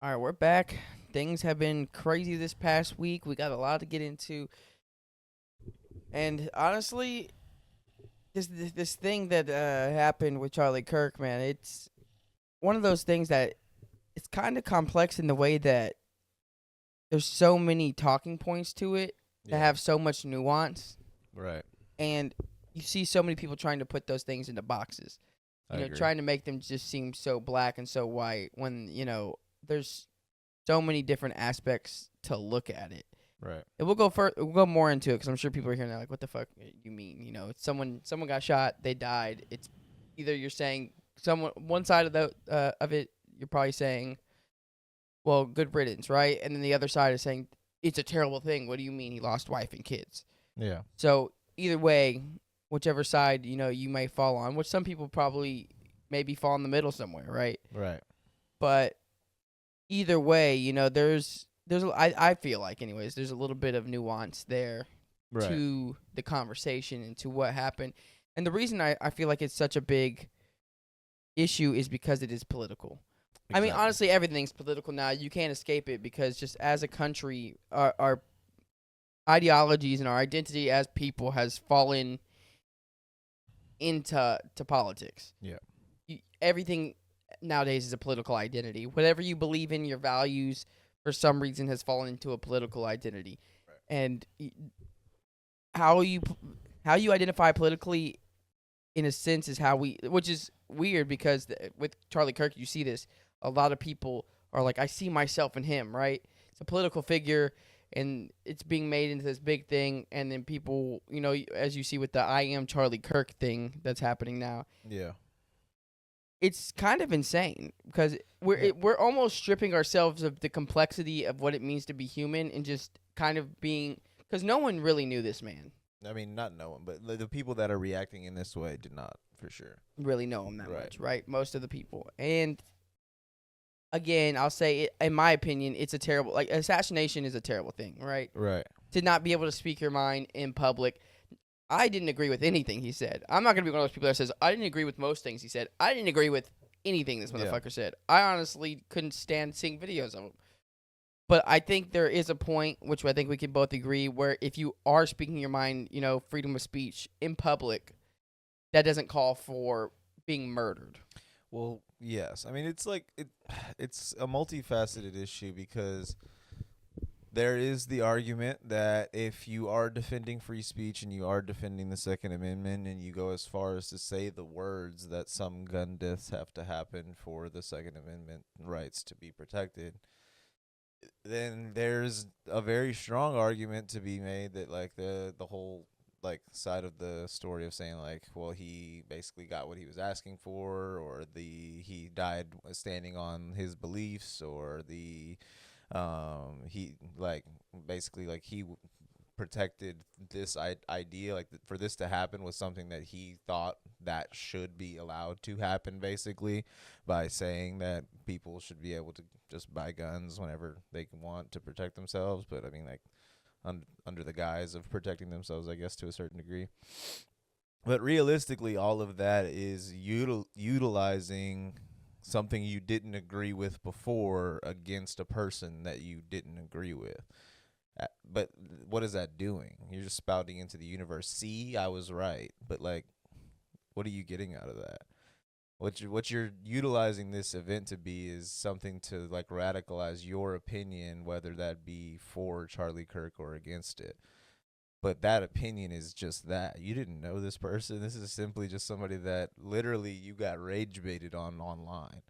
All right, we're back. Things have been crazy this past week. We got a lot to get into, and honestly, this thing that happened with Charlie Kirk, man, it's one of those things that it's kind of complex in the way that there's so many talking points to it that Yeah. have so much nuance, Right. and you see so many people trying to put those things into boxes. I agree. Trying to make them just seem so black and so white when there's so many different aspects to look at it. Right. And we'll go more into it because I'm sure people are hearing that like, what the fuck you mean? It's someone got shot, they died. It's either you're saying someone one side of the of it, you're probably saying, well, good riddance, right? And then the other side is saying it's a terrible thing. What do you mean he lost wife and kids? Yeah. So either way, whichever side you may fall on, which some people probably maybe fall in the middle somewhere, right? Right. But either way, I feel like anyways, there's a little bit of nuance there Right. to the conversation and to what happened. And the reason I feel like it's such a big issue is because it is political. I mean, Exactly. honestly, everything's political now. You can't escape it because just as a country, our ideologies and our identity as people has fallen into politics. Yeah. Everything nowadays is a political identity. Whatever you believe in, your values, for some reason, has fallen into a political identity. Right. And how you how you identify politically, in a sense, is which is weird because with Charlie Kirk, you see this. A lot of people are like, I see myself in him, right? It's a political figure, and it's being made into this big thing. And then people, as you see with the I am Charlie Kirk thing that's happening now, Yeah. it's kind of insane because we're almost stripping ourselves of the complexity of what it means to be human and just kind of being, because no one really knew this man, I mean, not no one, but the people that are reacting in this way did not, for sure. really know him that Right. much, right? Most of the people. And again, I'll say it, in my opinion, it's a terrible, like, assassination is a terrible thing, right? Right. To not be able to speak your mind in public. I didn't agree with anything he said. I'm not going to be one of those people that says, I didn't agree with most things he said. I didn't agree with anything this Yeah. motherfucker said. I honestly couldn't stand seeing videos of him. But I think there is a point, which I think we can both agree, where if you are speaking your mind, freedom of speech in public, that doesn't call for being murdered. Well, yes. I mean, it's like it's a multifaceted issue because there is the argument that if you are defending free speech and you are defending the Second Amendment and you go as far as to say the words that some gun deaths have to happen for the Second Amendment rights to be protected, then there's a very strong argument to be made that like the whole like side of the story of saying like, well, he basically got what he was asking for, or the he died standing on his beliefs, or the he like basically like he protected this idea, like for this to happen was something that he thought that should be allowed to happen, basically by saying that people should be able to just buy guns whenever they want to protect themselves, but I mean like under the guise of protecting themselves, I guess, to a certain degree. But realistically, all of that is utilizing something you didn't agree with before against a person that you didn't agree with. But what is that doing? You're just spouting into the universe. See, I was right. But like, what are you getting out of that? What you're utilizing this event to be is something to like radicalize your opinion, whether that be for Charlie Kirk or against it. But that opinion is just that. You didn't know this person. This is simply just somebody that literally you got rage baited on online.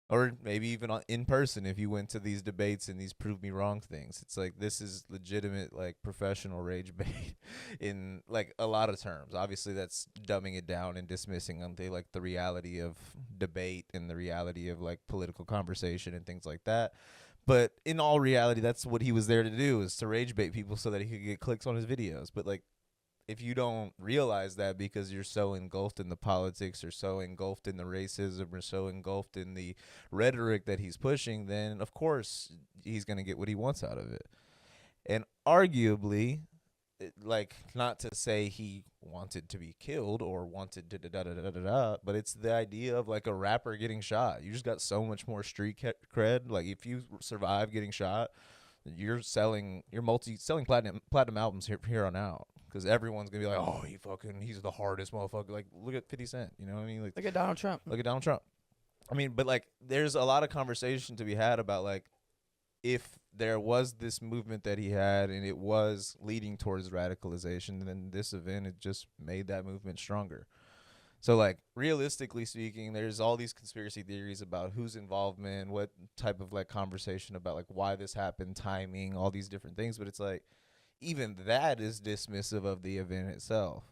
Or maybe even in person if you went to these debates and these prove me wrong things. It's like this is legitimate like professional rage bait in like a lot of terms. Obviously that's dumbing it down and dismissing like the reality of debate and the reality of like political conversation and things like that. But in all reality, that's what he was there to do, is to rage bait people so that he could get clicks on his videos. But like, if you don't realize that because you're so engulfed in the politics or so engulfed in the racism or so engulfed in the rhetoric that he's pushing, then of course he's going to get what he wants out of it. And arguably, like, not to say he wanted to be killed or wanted to da da da da da da, but it's the idea of like a rapper getting shot. You just got so much more street cred. Like, if you survive getting shot, you're selling platinum albums here on out, because everyone's gonna be like, oh, he's the hardest motherfucker. Like, look at 50 Cent, you know what I mean? Like, Look at Donald Trump. Look at Donald Trump. I mean, but like, there's a lot of conversation to be had about like, if there was this movement that he had and it was leading towards radicalization, then this event, it just made that movement stronger. So like, realistically speaking, there's all these conspiracy theories about whose involvement, what type of like conversation about like why this happened, timing, all these different things. But it's like, even that is dismissive of the event itself.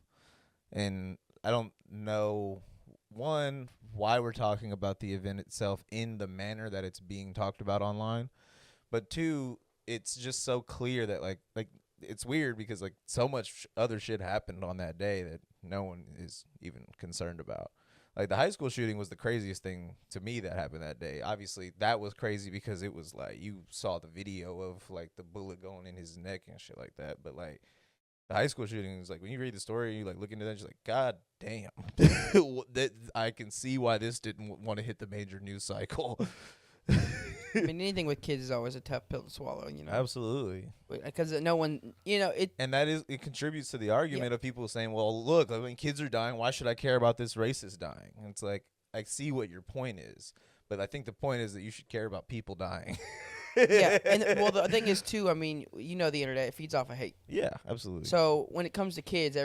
And I don't know, one, why we're talking about the event itself in the manner that it's being talked about online. But two, it's just so clear that like it's weird because like so much other shit happened on that day that no one is even concerned about. Like, the high school shooting was the craziest thing to me that happened that day. Obviously, that was crazy because it was like, you saw the video of like the bullet going in his neck and shit like that. But like, the high school shooting is like, when you read the story, you like look into that, you're like, God damn, that I can see why this didn't want to hit the major news cycle. I mean, anything with kids is always a tough pill to swallow, you know. Absolutely. Because no one, you know, and it contributes to the argument of people saying, well, look, like, when kids are dying, why should I care about this racist dying? And it's like, I see what your point is, but I think the point is that you should care about people dying. Yeah, and well, the thing is too, I mean, you know, the internet, it feeds off of hate. Yeah, absolutely. So when it comes to kids,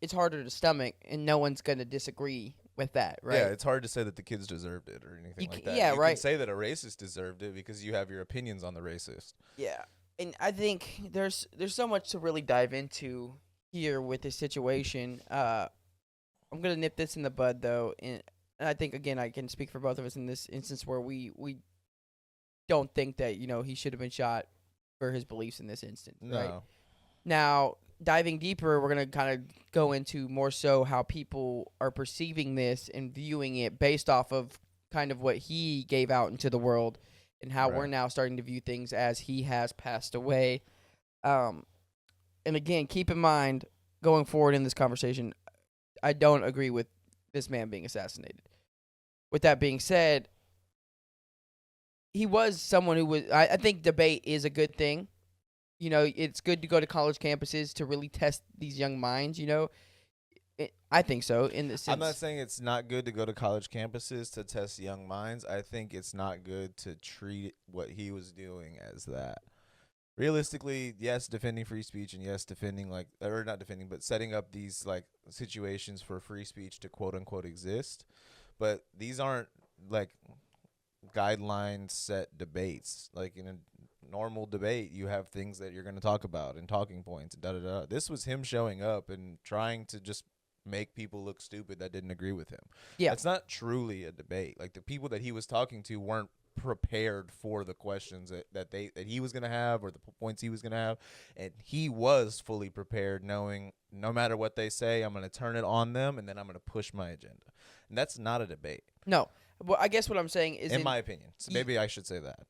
it's harder to stomach, and no one's going to disagree with that, right? Yeah, it's hard to say that the kids deserved it or anything like that. Yeah, you right. can say that a racist deserved it because you have your opinions on the racist. Yeah, and I think there's so much to really dive into here with this situation. I'm gonna nip this in the bud though, and I think again I can speak for both of us in this instance where we don't think that, you know, he should have been shot for his beliefs in this instance. No. Right? Now, diving deeper, we're going to kind of go into more so how people are perceiving this and viewing it based off of kind of what he gave out into the world and how we're now starting to view things as he has passed away. And again, keep in mind, going forward in this conversation, I don't agree with this man being assassinated. With that being said, he was someone who was, I think debate is a good thing. You know, it's good to go to college campuses to really test these young minds, you know. I think so, in the sense. I'm not saying it's not good to go to college campuses to test young minds. I think it's not good to treat what he was doing as that. Realistically, yes, defending free speech, and yes, defending like, or not defending, but setting up these like situations for free speech to quote unquote exist. But these aren't like guideline set debates. Like, in a normal debate, you have things that you're going to talk about and talking points and da da da. This was him showing up and trying to just make people look stupid that didn't agree with him. Yeah, it's not truly a debate. Like, the people that he was talking to weren't prepared for the questions that he was going to have or the points he was going to have, and he was fully prepared, knowing no matter what they say, I'm going to turn it on them and then I'm going to push my agenda. And that's not a debate. No. Well, I guess what I'm saying is, in my opinion, so maybe I should say that.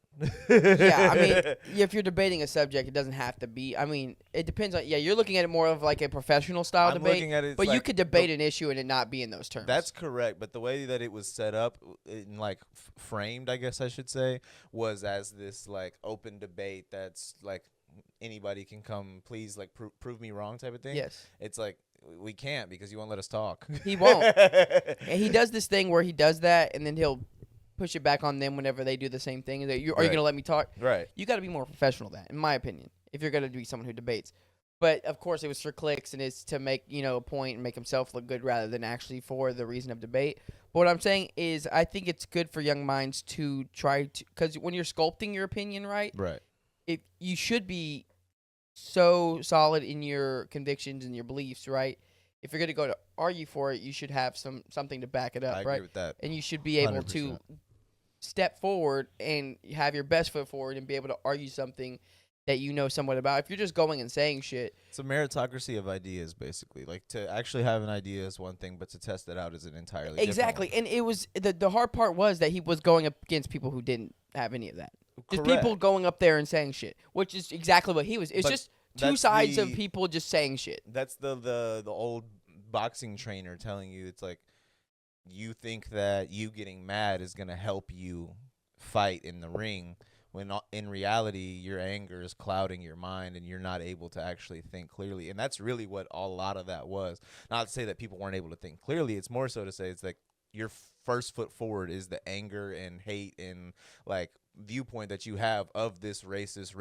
Yeah, I mean, if you're debating a subject, it doesn't have to be. I mean, it depends on. Yeah, you're looking at it more of like a professional style I'm debate. Looking at it, but like you could debate an issue and it not be in those terms. That's correct. But the way that it was set up, and like framed, I guess I should say, was as this like open debate that's like anybody can come, please, like prove me wrong type of thing. Yes. It's like, we can't because you won't let us talk. He won't. And he does this thing where he does that and then he'll push it back on them whenever they do the same thing. Are you going to let me talk? Right. You got to be more professional than that, in my opinion, if you're going to be someone who debates. But, of course, it was for clicks and it's to make, you know, a point and make himself look good rather than actually for the reason of debate. But what I'm saying is I think it's good for young minds to try to, because when you're sculpting your opinion, right, you should be so solid in your convictions and your beliefs, right? If you're going to go to argue for it, you should have something to back it up, right? I agree with that. And you should be able 100%. to step forward and have your best foot forward and be able to argue something that you know somewhat about. If you're just going and saying shit. It's a meritocracy of ideas, basically. Like, to actually have an idea is one thing, but to test it out is an entirely different one. And it was the hard part was that he was going up against people who didn't have any of that. Just Correct. people going up there and saying shit, which is exactly what he was. It's just two sides of people just saying shit. That's the old boxing trainer telling you, it's like, you think that you getting mad is going to help you fight in the ring, when in reality your anger is clouding your mind and you're not able to actually think clearly. And that's really what a lot of that was. Not to say that people weren't able to think clearly. It's more so to say it's like your first foot forward is the anger and hate and like viewpoint that you have of this racist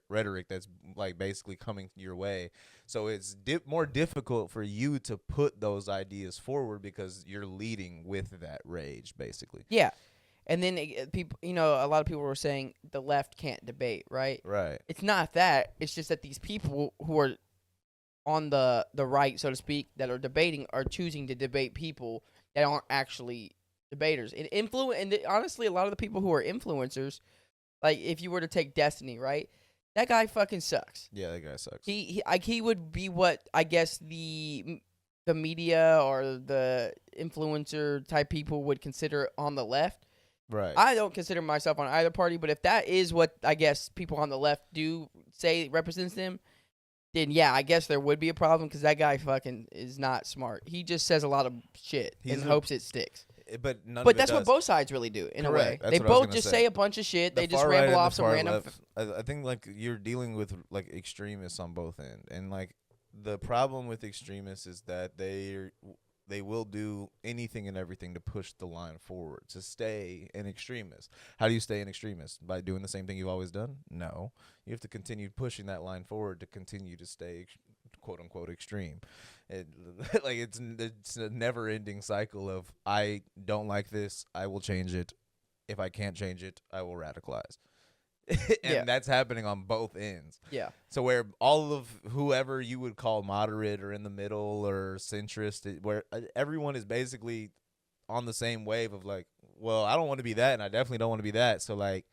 rhetoric that's like basically coming your way. So it's more difficult for you to put those ideas forward because you're leading with that rage, basically. Yeah. And then people, a lot of people were saying the left can't debate, right? Right. It's not that. It's just that these people who are on the right, so to speak, that are debating are choosing to debate people that aren't actually debaters. And honestly, a lot of the people who are influencers, like if you were to take Destiny, right? That guy fucking sucks. Yeah, that guy sucks. He would be what I guess the media or the influencer type people would consider on the left. Right. I don't consider myself on either party, but if that is what I guess people on the left do say represents them, then yeah, I guess there would be a problem because that guy fucking is not smart. He just says a lot of shit and hopes it sticks. But that's what both sides really do in a way. That's they what I was both just gonna say. say a bunch of shit. The They just far right ramble and off the some far random. left, I think like you're dealing with like extremists on both ends, and like the problem with extremists is that they will do anything and everything to push the line forward, to stay an extremist. How do you stay an extremist? By doing the same thing you've always done? No. You have to continue pushing that line forward to continue to stay quote unquote extreme. It's a never ending cycle of, I don't like this, I will change it. If I can't change it, I will radicalize. And that's happening on both ends. Yeah. So where all of whoever you would call moderate or in the middle or centrist, where everyone is basically on the same wave of like, well, I don't want to be that, and I definitely don't want to be that. So like,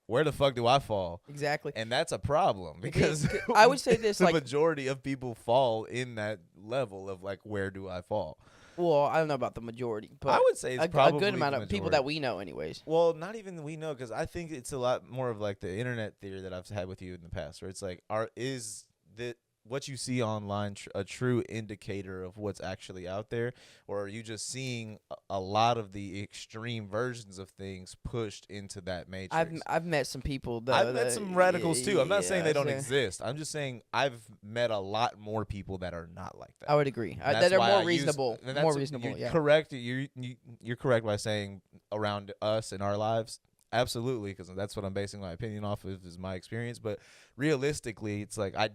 where the fuck do I fall? Exactly. And that's a problem because I would say this, the like, majority of people fall in that level of like, where do I fall? well, I don't know about the majority, but I would say it's a probably good amount the of people majority. that we know anyways. Well, not even we know, because I think it's a lot more of like the internet theory that I've had with you in the past, where it's like, is that what you see online a true indicator of what's actually out there, or are you just seeing a lot of the extreme versions of things pushed into that matrix? I've met some people. I've met some radicals too. I'm not saying they don't exist. I'm just saying I've met a lot more people that are not like that. I would agree. That's That are why more I use- reasonable. and that's More what reasonable. You're Yeah. correct. You're correct by saying around us in our lives. Absolutely, because that's what I'm basing my opinion off of, is my experience. But realistically, it's like I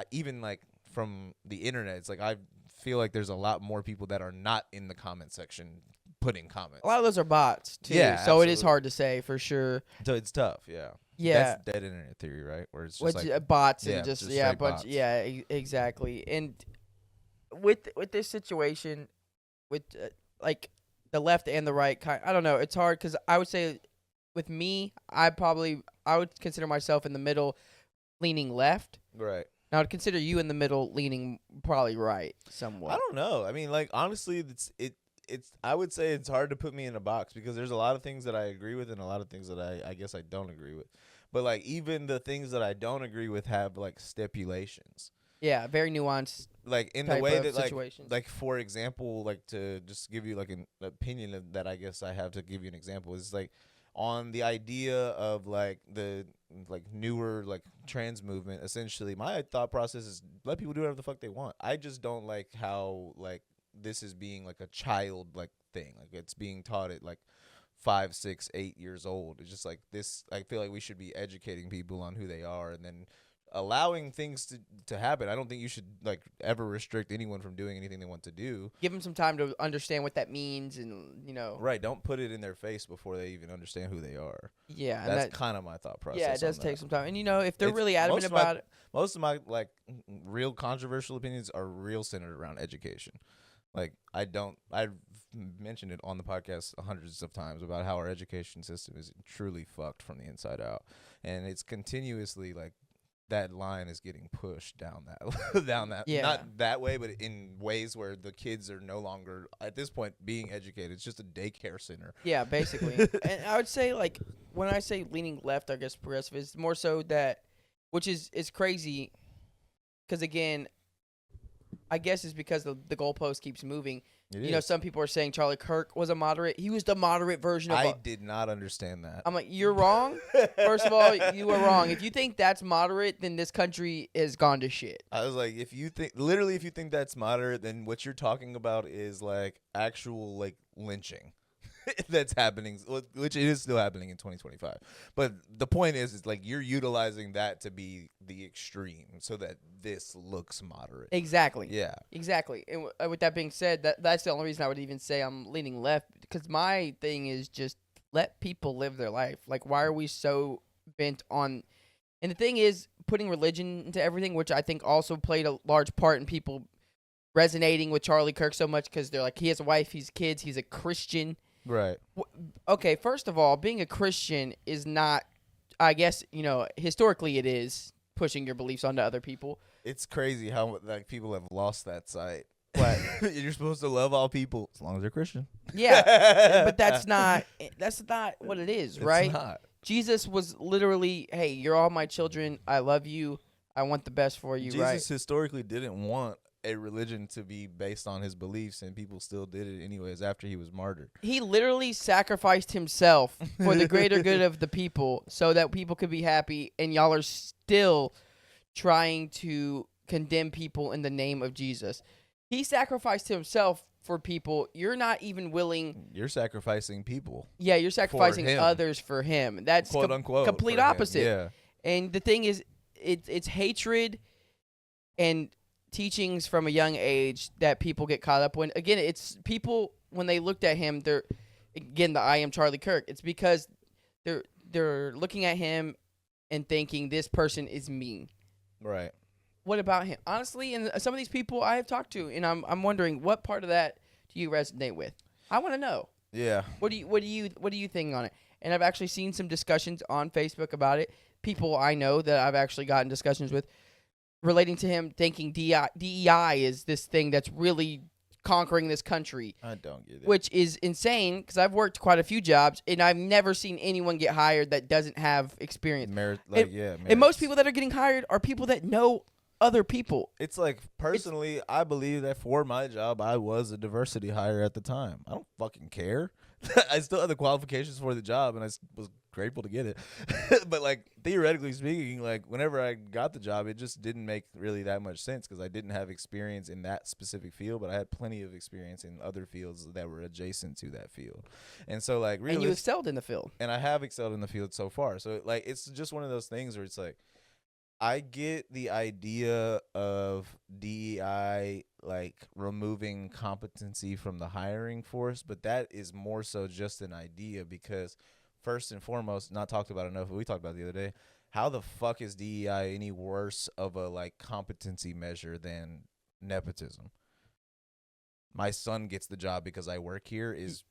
even like from the internet, it's like I feel like there's a lot more people that are not in the comment section putting comments. A lot of those are bots too. Yeah, so it is absolutely. hard to say for sure. So it's tough. Yeah. Yeah. That's dead internet theory, right? Where it's just like bots yeah, and just just yeah, a straight bunch. bots. Yeah, exactly. And with this situation, with like the left and the right, I don't know. It's hard because I would say with me, I would consider myself in the middle, leaning left. right. I would consider you in the middle, leaning probably right somewhat. I don't know. I mean, like honestly, it's. I would say it's hard to put me in a box because there's a lot of things that I agree with and a lot of things that I guess I don't agree with. But like even the things that I don't agree with have like stipulations. Yeah, very nuanced. Like in the Type way of that situations. like for example, like to just give you like an opinion that I guess I have to give you an example is like on the idea of like the like newer like trans movement. Essentially, my thought process is let people do whatever the fuck they want. I just don't like how like this is being like a child like thing. Like it's being taught at like 5, 6, 8 years old. It's just like this. I feel like we should be educating people on who they are and then allowing things to happen. I don't think you should like ever restrict anyone from doing anything they want to do. Give them some time to understand what that means, and Right, don't put it in their face before they even understand who they are. Yeah, and That's kind of my thought process. yeah, it does on take that. some time. And if they're It's- really adamant about it, Most of my like real controversial opinions are real centered around education. Like I've mentioned it on the podcast hundreds of times about how our education system is truly fucked from the inside out, and it's continuously like that line is getting pushed down that Yeah. not that way, but in ways where the kids are no longer at this point being educated. It's just a daycare center. yeah, basically. And I would say, like, when I say leaning left, I guess progressive is more so that which is crazy. Because again, I guess it's because the goalpost keeps moving. You know, some people are saying Charlie Kirk was a moderate. He was the moderate version of. I did not understand that. I'm like, you're wrong. First of all, you are wrong. If you think that's moderate, then this country has gone to shit. I was like, if you think that's moderate, then what you're talking about is like actual like lynching. That's happening, which it is still happening in 2025. But the point is like you're utilizing that to be the extreme so that this looks moderate. Exactly. Yeah. Exactly. And with that being said, that's the only reason I would even say I'm leaning left, because my thing is just let people live their life. Like, why are we so bent on? And the thing is, putting religion into everything, which I think also played a large part in people resonating with Charlie Kirk so much, because they're like, he has a wife, he's kids, he's a Christian. Right. Okay, first of all, being a Christian is not, I guess, you know, historically it is pushing your beliefs onto other people. It's crazy how like people have lost that sight. But you're supposed to love all people as long as they're Christian. Yeah, but that's not what it is, right? It's not. Jesus was literally, hey, you're all my children. I love you. I want the best for you, right? Jesus historically didn't want a religion to be based on his beliefs, and people still did it anyways after he was martyred. He literally sacrificed himself for the greater good of the people so that people could be happy, and y'all are still trying to condemn people in the name of Jesus. He sacrificed himself for people. You're not even willing. You're sacrificing people. Yeah, you're sacrificing others for him. That's quote unquote complete opposite. Yeah. And the thing is, it's hatred and teachings from a young age that people get caught up in. Again, it's people when they looked at him, they're again the I am Charlie Kirk. It's because they're looking at him and thinking this person is mean. Right. What about him? Honestly, and some of these people I have talked to, and I'm wondering what part of that do you resonate with? I want to know. Yeah. What do you think on it? And I've actually seen some discussions on Facebook about it. People I know that I've actually gotten discussions with relating to him thinking DEI is this thing that's really conquering this country. I don't get it. Which is insane, because I've worked quite a few jobs, and I've never seen anyone get hired that doesn't have experience. And most people that are getting hired are people that know other people. It's like, personally, I believe that for my job, I was a diversity hire at the time. I don't fucking care. I still had the qualifications for the job, and I was grateful to get it. But like, theoretically speaking, like whenever I got the job, it just didn't make really that much sense because I didn't have experience in that specific field, but I had plenty of experience in other fields that were adjacent to that field. And so like, really, and you excelled in the field. And I have excelled in the field so far. So like, it's just one of those things where it's like, I get the idea of DEI like removing competency from the hiring force, but that is more so just an idea because first and foremost, not talked about enough, but we talked about it the other day, how the fuck is DEI any worse of a like competency measure than nepotism? My son gets the job because I work here is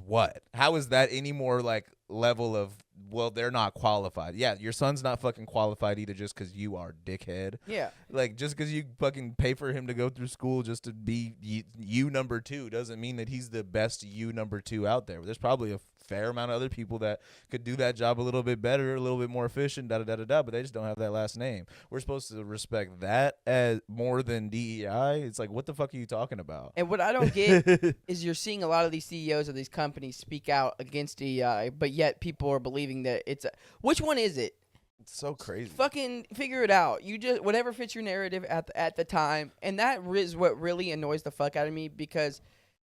what? How is that any more like level of, well, they're not qualified? Yeah, your son's not fucking qualified either just because you are dickhead. Yeah. Like, just because you fucking pay for him to go through school just to be you number two doesn't mean that he's the best you number two out there. There's probably a fair amount of other people that could do that job a little bit better, a little bit more efficient, but they just don't have that last name. We're supposed to respect that as more than DEI. It's like, what the fuck are you talking about? And what I don't get is you're seeing a lot of these CEOs of these companies speak out against DEI, but yet people are believing that it's which one is it? It's so crazy. Fucking figure it out. You just whatever fits your narrative at the time, and that is what really annoys the fuck out of me because,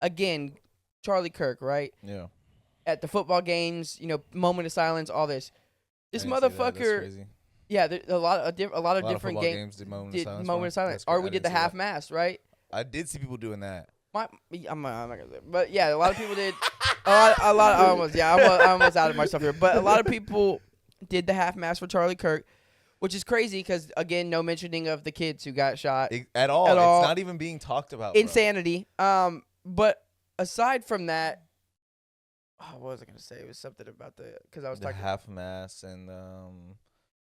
again, Charlie Kirk, right? Yeah. At the football games, you know, moment of silence, all this. This motherfucker. Yeah, a lot of different games did moment of silence. Or we did the half mass, right? I did see people doing that. I'm not gonna say, but yeah, a lot of people did. a lot. I almost out of myself here, but a lot of people did the half mass for Charlie Kirk, which is crazy because again, no mentioning of the kids who got shot at all. It's not even being talked about. Insanity. Bro. But aside from that. Oh, what was I going to say? It was something about because I was talking half mass and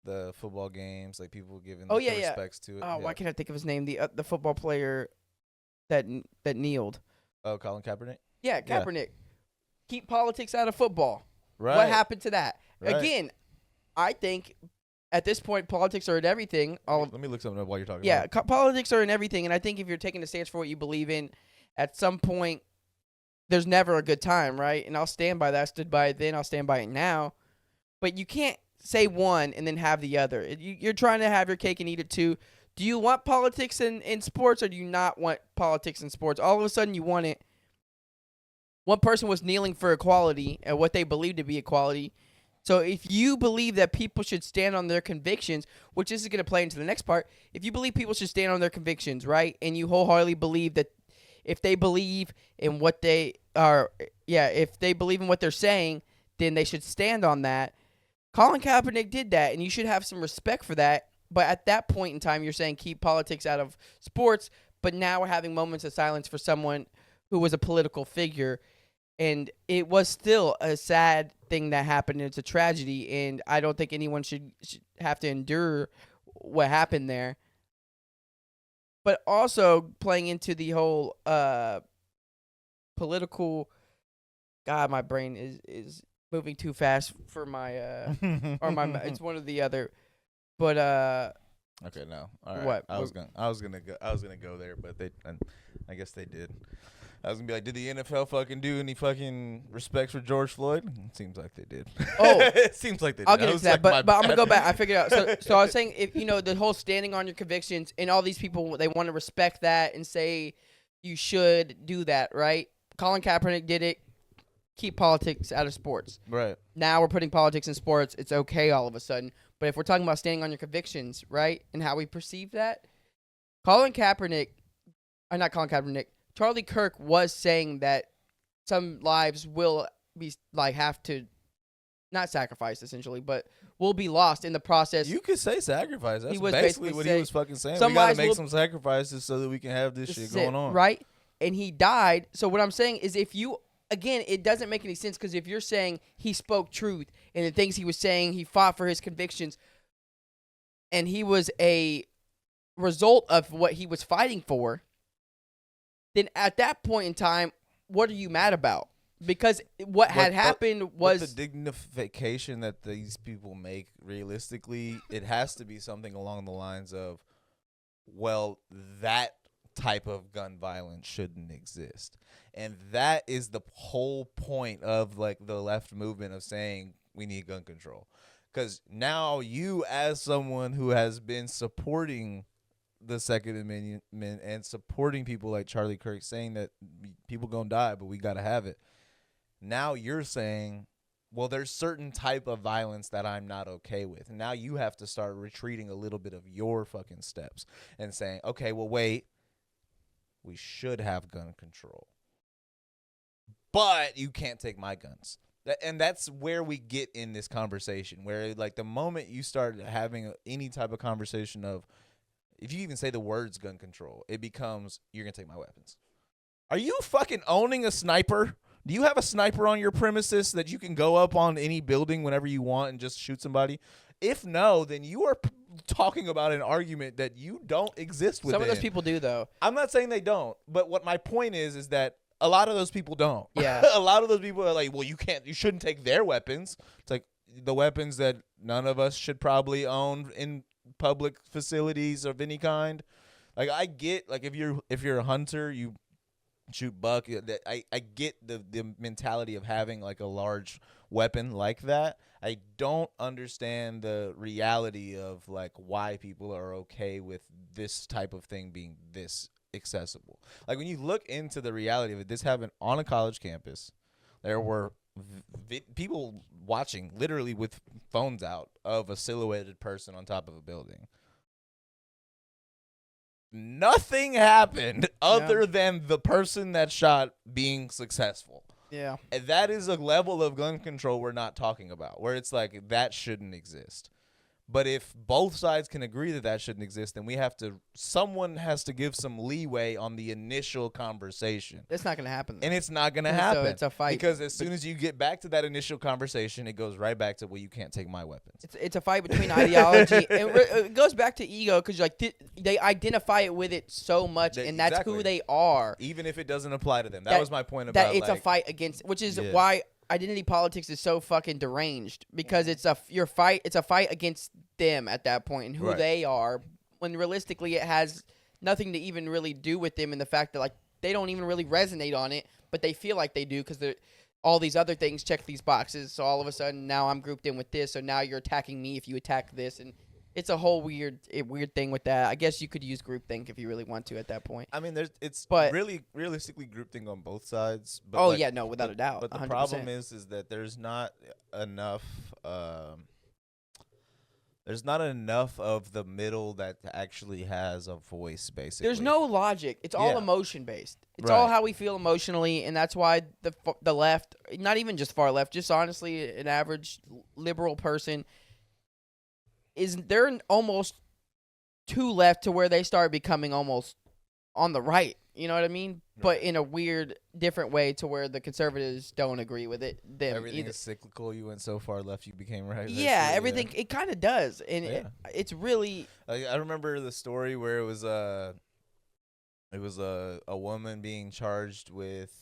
the football games, like people giving respects to it. Oh, why can't I think of his name? The football player that kneeled. Oh, Colin Kaepernick? Yeah, Kaepernick. Yeah. Keep politics out of football. Right. What happened to that? Right. Again, I think at this point, politics are in everything. Let me look something up while you're talking. Yeah, politics are in everything, and I think if you're taking a stance for what you believe in, at some point, there's never a good time, right? And I'll stand by that. I stood by it then. I'll stand by it now. But you can't say one and then have the other. You're trying to have your cake and eat it too. Do you want politics in sports, or do you not want politics in sports? All of a sudden, you want it. One person was kneeling for equality and what they believe to be equality. So if you believe that people should stand on their convictions, which this is going to play into the next part, if you believe people should stand on their convictions, right, and you wholeheartedly believe that if they believe in what they are, if they believe in what they're saying, then they should stand on that. Colin Kaepernick did that, and you should have some respect for that. But at that point in time, you're saying keep politics out of sports, but now we're having moments of silence for someone who was a political figure. And it was still a sad thing that happened. It's a tragedy, and I don't think anyone should have to endure what happened there. But also playing into the whole political, God, my brain is moving too fast for my it's one or the other. But okay, no, all right. What? I was gonna go there, but I guess they did. I was gonna be like, did the NFL fucking do any fucking respect for George Floyd? It seems like they did. Oh, it seems like they did. I'll get into that, but I'm gonna go back. I figured out. So I was saying, if the whole standing on your convictions, and all these people, they want to respect that and say you should do that, right? Colin Kaepernick did it. Keep politics out of sports. Right. Now we're putting politics in sports. It's okay all of a sudden. But if we're talking about standing on your convictions, right, and how we perceive that, Charlie Kirk was saying that some lives will be have to not sacrifice essentially, but will be lost in the process. You could say sacrifice. That's He was basically what he was fucking saying. We gotta make some sacrifices so that we can have this shit going on. Right? And he died. So what I'm saying is, if you again, it doesn't make any sense, because if you're saying he spoke truth and the things he was saying, he fought for his convictions, and he was a result of what he was fighting for, then at that point in time, what are you mad about? Because what had happened was the dignification that these people make. Realistically, it has to be something along the lines of, well, that type of gun violence shouldn't exist. And that is the whole point of the left movement of saying we need gun control. Because now you, as someone who has been supporting the Second Amendment and supporting people like Charlie Kirk saying that people gonna die, but we gotta have it. Now you're saying, well, there's certain type of violence that I'm not okay with. And now you have to start retreating a little bit of your fucking steps and saying, okay, well, wait, we should have gun control, but you can't take my guns. And that's where we get in this conversation, where the moment you start having any type of conversation of, if you even say the words gun control, it becomes, you're going to take my weapons. Are you fucking owning a sniper? Do you have a sniper on your premises that you can go up on any building whenever you want and just shoot somebody? If no, then you are talking about an argument that you don't exist within. Some of those people do, though. I'm not saying they don't, but what my point is that a lot of those people don't. Yeah. A lot of those people are like, well, you shouldn't take their weapons. It's like the weapons that none of us should probably own in public facilities of any kind. I get, if you're a hunter, you shoot buck. I get the mentality of having a large weapon like that. I don't understand the reality of why people are okay with this type of thing being this accessible. When you look into the reality of it, this happened on a college campus. There were people watching literally with phones out of a silhouetted person on top of a building. Nothing happened other than the person that shot being successful. Yeah. And that is a level of gun control we're not talking about, where it's that shouldn't exist. But if both sides can agree that shouldn't exist, then someone has to give some leeway on the initial conversation. It's not going to happen. And it's not going to happen. So it's a fight. Because as soon as you get back to that initial conversation, it goes right back to, well, you can't take my weapons. It's a fight between ideology. It goes back to ego, because they identify it with it so much, and that's who they are. Even if it doesn't apply to them. That was my point about that it's a fight against, which is why identity politics is so fucking deranged, because it's a fight against them at that point and who Right. they are, when realistically it has nothing to even really do with them, and the fact that like they don't even really resonate on it, but they feel like they do because they're all these other things check these boxes. So all of a sudden now I'm grouped in with this. So now you're attacking me if you attack this, and it's a whole weird thing with that. I guess you could use groupthink if you really want to at that point. I mean, it's But- really realistically groupthink on both sides. But Oh like, yeah, no, without a doubt. But the 100%. problem is that there's not enough. There's not enough of the middle that actually has a voice. Basically, there's no logic. It's all Yeah. emotion based. It's all Right. how we feel emotionally, and that's why the left, not even just far left, just honestly an average liberal person, they're almost too left to where they start becoming almost on the right. You know what I mean? But Right. in a weird, different way to where the conservatives don't agree with it. Everything either. is cyclical. You went so far left, you became right. Yeah, basically, everything. It kind of does, and Yeah. it's really. I remember the story where it was a woman being charged with,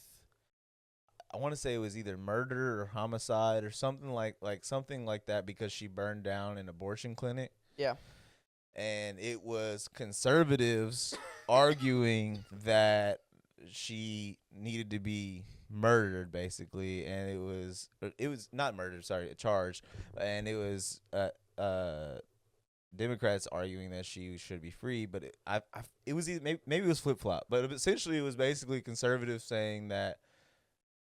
I want to say it was either murder or homicide or something like something like that, because she burned down an abortion clinic. Yeah. And it was conservatives arguing that she needed to be murdered, basically, and it was not murdered, sorry, charged, and it was Democrats arguing that she should be free, but it was either, maybe it was flip flop, but essentially it was basically conservatives saying that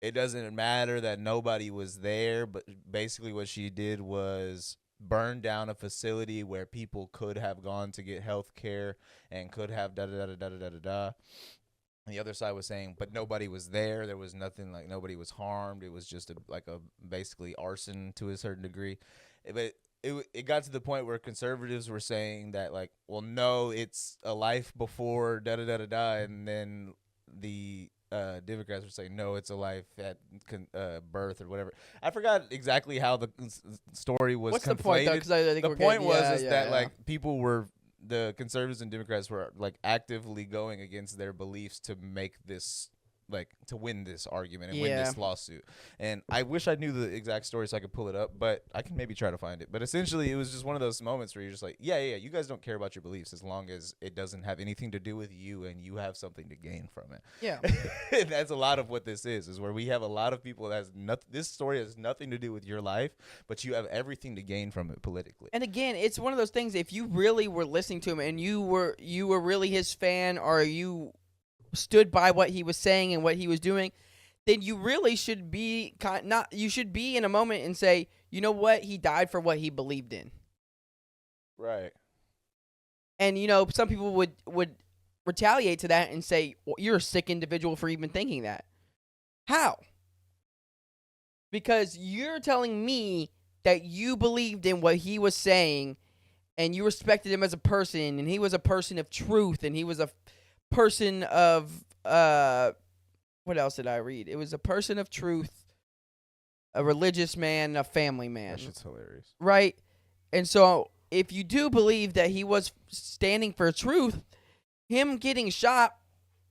it doesn't matter that nobody was there, but basically what she did was burn down a facility where people could have gone to get health care and could have da-da-da-da-da-da-da. And the other side was saying, but nobody was there. There was nothing, like nobody was harmed. It was just a basically arson to a certain degree. But it got to the point where conservatives were saying that, like, well, no, it's a life before da-da-da-da-da. And then the Democrats were saying, no, it's a life at birth or whatever. I forgot exactly how the story was. What's conflated. the point though? Because I think The we're point getting, was yeah, that yeah. like people were, the conservatives and Democrats were like actively going against their beliefs to make this, like, to win this argument and win Yeah. this lawsuit. And I wish I knew the exact story so I could pull it up, but I can maybe try to find it. But essentially, it was just one of those moments where you're just like, yeah, you guys don't care about your beliefs as long as it doesn't have anything to do with you and you have something to gain from it. Yeah. And that's a lot of what this is where we have a lot of people that has nothing. This story has nothing to do with your life, but you have everything to gain from it politically. And again, it's one of those things. If you really were listening to him and you were really his fan, or you stood by what he was saying and what he was doing, then you really should be you should be in a moment and say, you know what, he died for what he believed in. Right. And some people would retaliate to that and say, well, you're a sick individual for even thinking that. How? Because you're telling me that you believed in what he was saying and you respected him as a person, and he was a person of truth, and he was a person of what else did I read? It was a person of truth, a religious man, a family man. That shit's hilarious. Right? And so if you do believe that he was standing for truth, him getting shot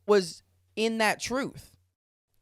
was in that truth.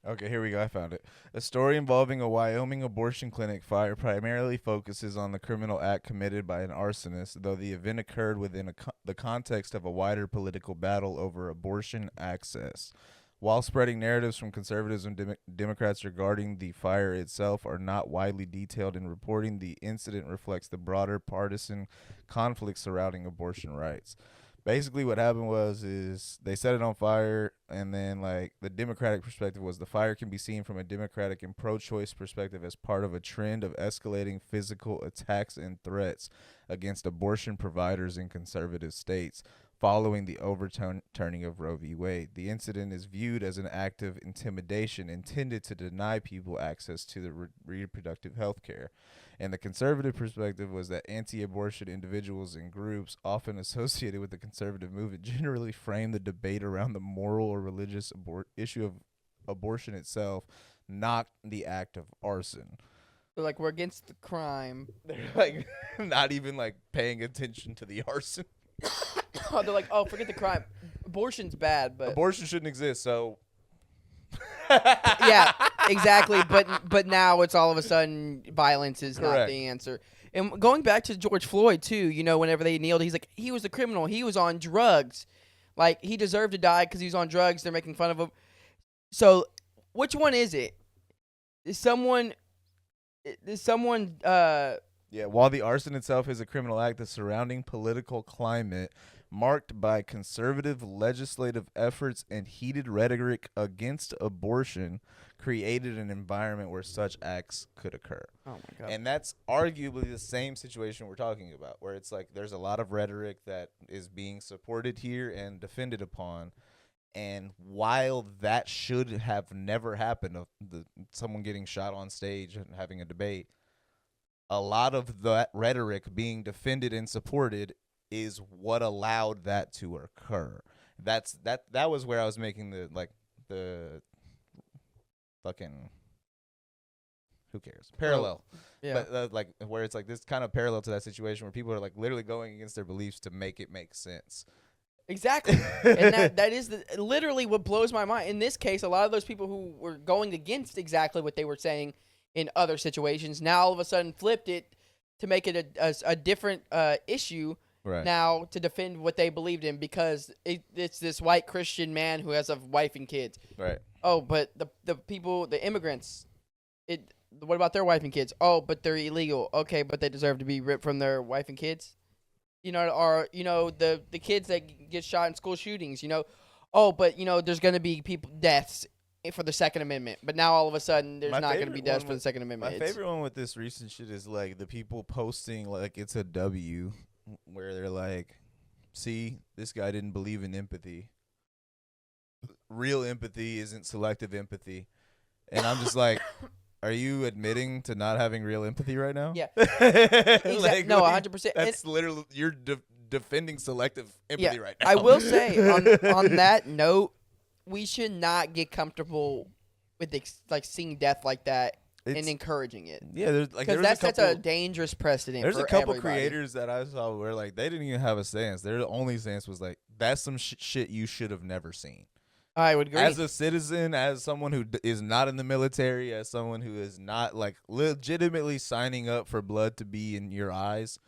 Okay, here we go. I found it. A story involving a Wyoming abortion clinic fire primarily focuses on the criminal act committed by an arsonist, though the event occurred within the context of a wider political battle over abortion access. While spreading narratives from conservatives and Democrats regarding the fire itself are not widely detailed in reporting, the incident reflects the broader partisan conflict surrounding abortion rights. Basically what happened is they set it on fire, and then like the Democratic perspective was the fire can be seen from a Democratic and pro-choice perspective as part of a trend of escalating physical attacks and threats against abortion providers in conservative states following the overturning of Roe v. Wade. The incident is viewed as an act of intimidation intended to deny people access to the reproductive health care. And the conservative perspective was that anti-abortion individuals and groups often associated with the conservative movement generally frame the debate around the moral or religious issue of abortion itself, not the act of arson. They're like, we're against the crime. They're like not even like paying attention to the arson. They're like, oh, forget the crime. Abortion's bad, but Abortion shouldn't exist, so yeah, exactly. But now it's all of a sudden violence is not Correct. the answer. And going back to George Floyd too, you know, whenever they kneeled, he's like, he was a criminal. He was on drugs. Like, he deserved to die because he was on drugs. They're making fun of him. So, which one is it? Is someone? Yeah, while the arson itself is a criminal act, the surrounding political climate, marked by conservative legislative efforts and heated rhetoric against abortion, created an environment where such acts could occur. Oh my God. And that's arguably the same situation we're talking about, where it's like there's a lot of rhetoric that is being supported here and defended upon. And while that should have never happened, of someone getting shot on stage and having a debate, a lot of that rhetoric being defended and supported is what allowed that to occur. That was where I was making the fucking, who cares, parallel. Yeah. But like where it's like this kind of parallel to that situation where people are like literally going against their beliefs to make it make sense. Exactly. And that is literally what blows my mind. In this case, a lot of those people who were going against exactly what they were saying in other situations now all of a sudden flipped it to make it a different issue now to defend what they believed in because it's this white Christian man who has a wife and kids. Right. Oh, but the people, the immigrants, what about their wife and kids? Oh, but they're illegal. Okay, but they deserve to be ripped from their wife and kids. You know, or, you know, the kids that get shot in school shootings, you know. Oh, but, you know, there's going to be deaths for the Second Amendment. But now all of a sudden there's not going to be deaths for the Second Amendment. My favorite one with this recent shit is, like, the people posting, like, it's a W, where they're like, see, this guy didn't believe in empathy. Real empathy isn't selective empathy. And I'm just like... Are you admitting to not having real empathy right now? Yeah. Exactly. Like, no, 100%. That's literally, you're defending selective empathy right now. I will say, on that note, we should not get comfortable with seeing death like that and encouraging it. Yeah, because that sets a dangerous precedent. There's for a couple everybody. creators that I saw where like they didn't even have a stance. Their only stance was like, that's some shit you should have never seen. I would agree. As a citizen, as someone who is not in the military, as someone who is not like legitimately signing up for blood to be in your eyes,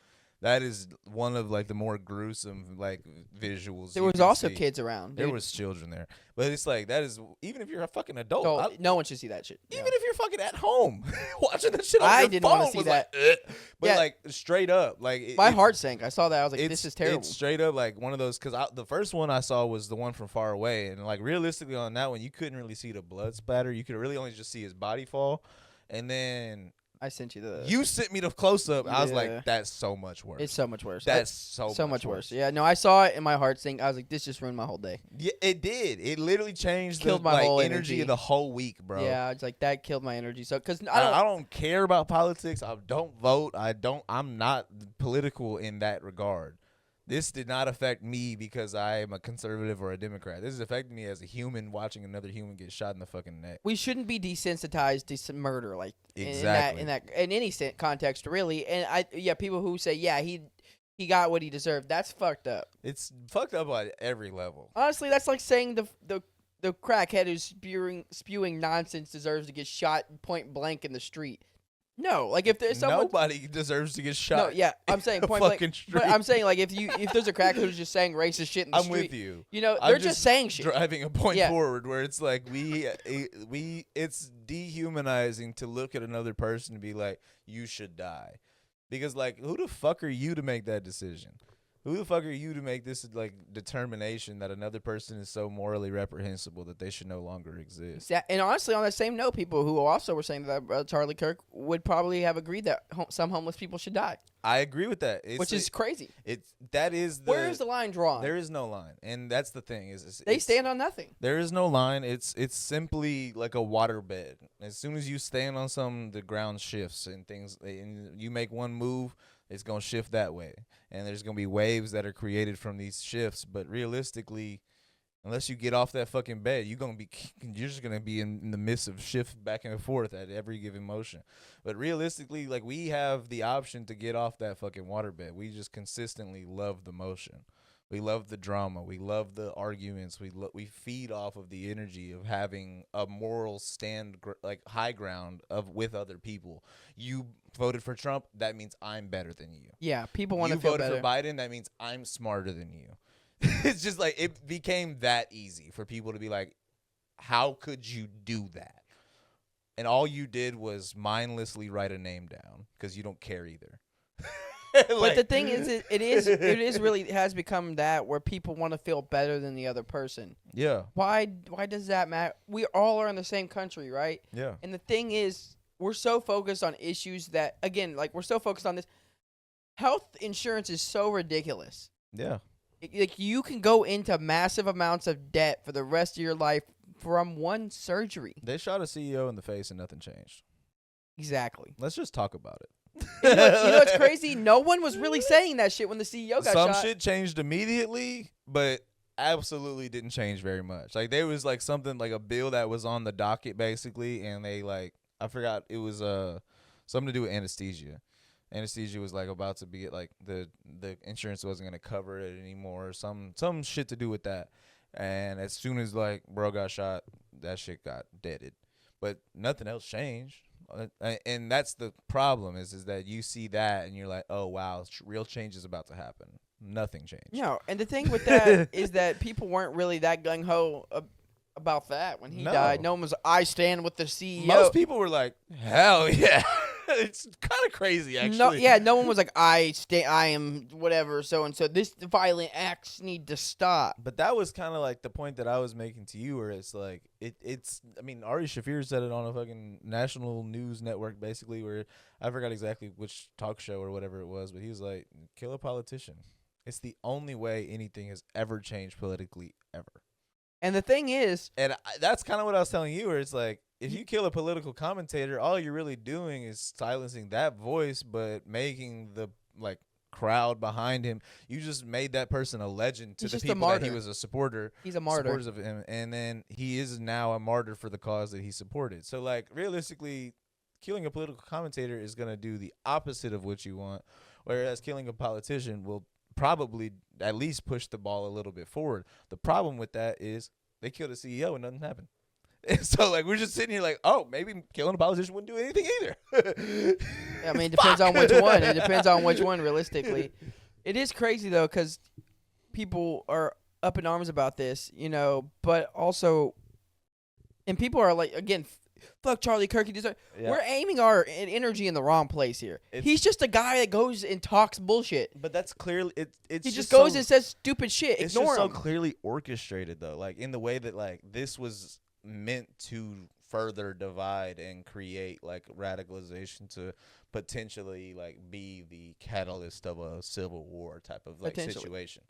that is one of like the more gruesome like visuals. There was also kids around. There was children there, but it's like that is even if you're a fucking adult, no one should see that shit. Even if you're fucking at home watching that shit on I your didn't phone want to see that. Like, but like straight up, like my heart sank. I saw that. I was like, this is terrible. It's straight up like one of those because the first one I saw was the one from far away, and like realistically on that one you couldn't really see the blood splatter. You could really only just see his body fall, and then. I sent you the. You sent me the close up. I was like, "That's so much worse." It's so much worse. That's so much worse. Yeah, no, I saw it in my heart sank. I was like, "This just ruined my whole day." Yeah, it did. It literally changed killed the my whole energy of the whole week, bro. Yeah, it's like that killed my energy. So, because I don't care about politics. I don't vote. I'm not political in that regard. This did not affect me because I am a conservative or a Democrat. This is affecting me as a human watching another human get shot in the fucking neck. We shouldn't be desensitized to some murder, like exactly in any context, really. And people who say, yeah, he got what he deserved. That's fucked up. It's fucked up at every level. Honestly, that's like saying the crackhead who's spewing nonsense deserves to get shot point blank in the street. No, like if there's someone, nobody deserves to get shot. No, yeah, I'm saying point blank. But I'm saying like if there's a crackhead who's just saying racist shit in the street, I'm with you. You know, they're just saying shit. Driving a point forward where it's like it's dehumanizing to look at another person and be like, you should die, because like who the fuck are you to make that decision? Who the fuck are you to make this like determination that another person is so morally reprehensible that they should no longer exist? And honestly, on that same note, people who also were saying that Charlie Kirk would probably have agreed that some homeless people should die. I agree with that. Which is crazy. Where is the line drawn? There is no line, and that's the thing. They stand on nothing. There is no line. It's simply like a waterbed. As soon as you stand on something, the ground shifts and things. And you make one move, it's gonna shift that way, and there's gonna be waves that are created from these shifts. But realistically, unless you get off that fucking bed, you're just gonna be in the midst of shift back and forth at every given motion. But realistically, like we have the option to get off that fucking waterbed. We just consistently love the motion. We love the drama. We love the arguments. We feed off of the energy of having a moral like high ground of with other people. You voted for Trump, that means I'm better than you. Yeah, people want to You feel voted better. for Biden, that means I'm smarter than you. It's just like it became that easy for people to be like, how could you do that? And all you did was mindlessly write a name down because you don't care either. But the thing is, it is really it has become that where people want to feel better than the other person. Yeah. Why does that matter? We all are in the same country, right? Yeah. And the thing is, we're so focused on issues that, again, like we're so focused on this. Health insurance is so ridiculous. Yeah. Like you can go into massive amounts of debt for the rest of your life from one surgery. They shot a CEO in the face and nothing changed. Exactly. Let's just talk about it. You know what's crazy? No one was really saying that shit when the CEO got Some shot. shit changed immediately, but absolutely didn't change very much. Like there was like something like a bill that was on the docket basically, and they like I forgot it was something to do with anesthesia. Anesthesia was like about to be like the insurance wasn't gonna cover it anymore. Some shit to do with that. And as soon as like bro got shot, that shit got deaded. But nothing else changed. And that's the problem is that you see that and you're like, oh wow, real change is about to happen. Nothing changed. No, and the thing with that is that people weren't really that gung ho about that when he died. No one was, I stand with the CEO. Most people were like, hell yeah. It's kind of crazy, actually. No one was like, I am whatever, so and so. This violent acts need to stop. But that was kind of like the point that I was making to you, where it's like it's. I mean, Ari Shaffir said it on a fucking national news network, basically, where I forgot exactly which talk show or whatever it was, but he was like, "Kill a politician." It's the only way anything has ever changed politically ever. And the thing is, and that's kind of what I was telling you, where it's like, if you kill a political commentator, all you're really doing is silencing that voice, but making the like crowd behind him. You just made that person a legend to the people that he was a supporter. He's a martyr. Supporters of him, and then he is now a martyr for the cause that he supported. So, like, realistically, killing a political commentator is gonna do the opposite of what you want, whereas killing a politician will probably at least push the ball a little bit forward. The problem with that is they killed a CEO and nothing happened. And so, like, we're just sitting here like, oh, maybe killing a politician wouldn't do anything either. I mean, it depends on which one. It depends on which one, realistically. It is crazy, though, because people are up in arms about this, you know, but also, and people are like, again, fuck Charlie Kirk. Yeah. We're aiming our energy in the wrong place here. He's just a guy that goes and talks bullshit. But that's clearly he just goes and says stupid shit. It's Ignore just him. So clearly orchestrated, though, like in the way that like this was meant to further divide and create like radicalization to potentially like be the catalyst of a civil war type of like situation.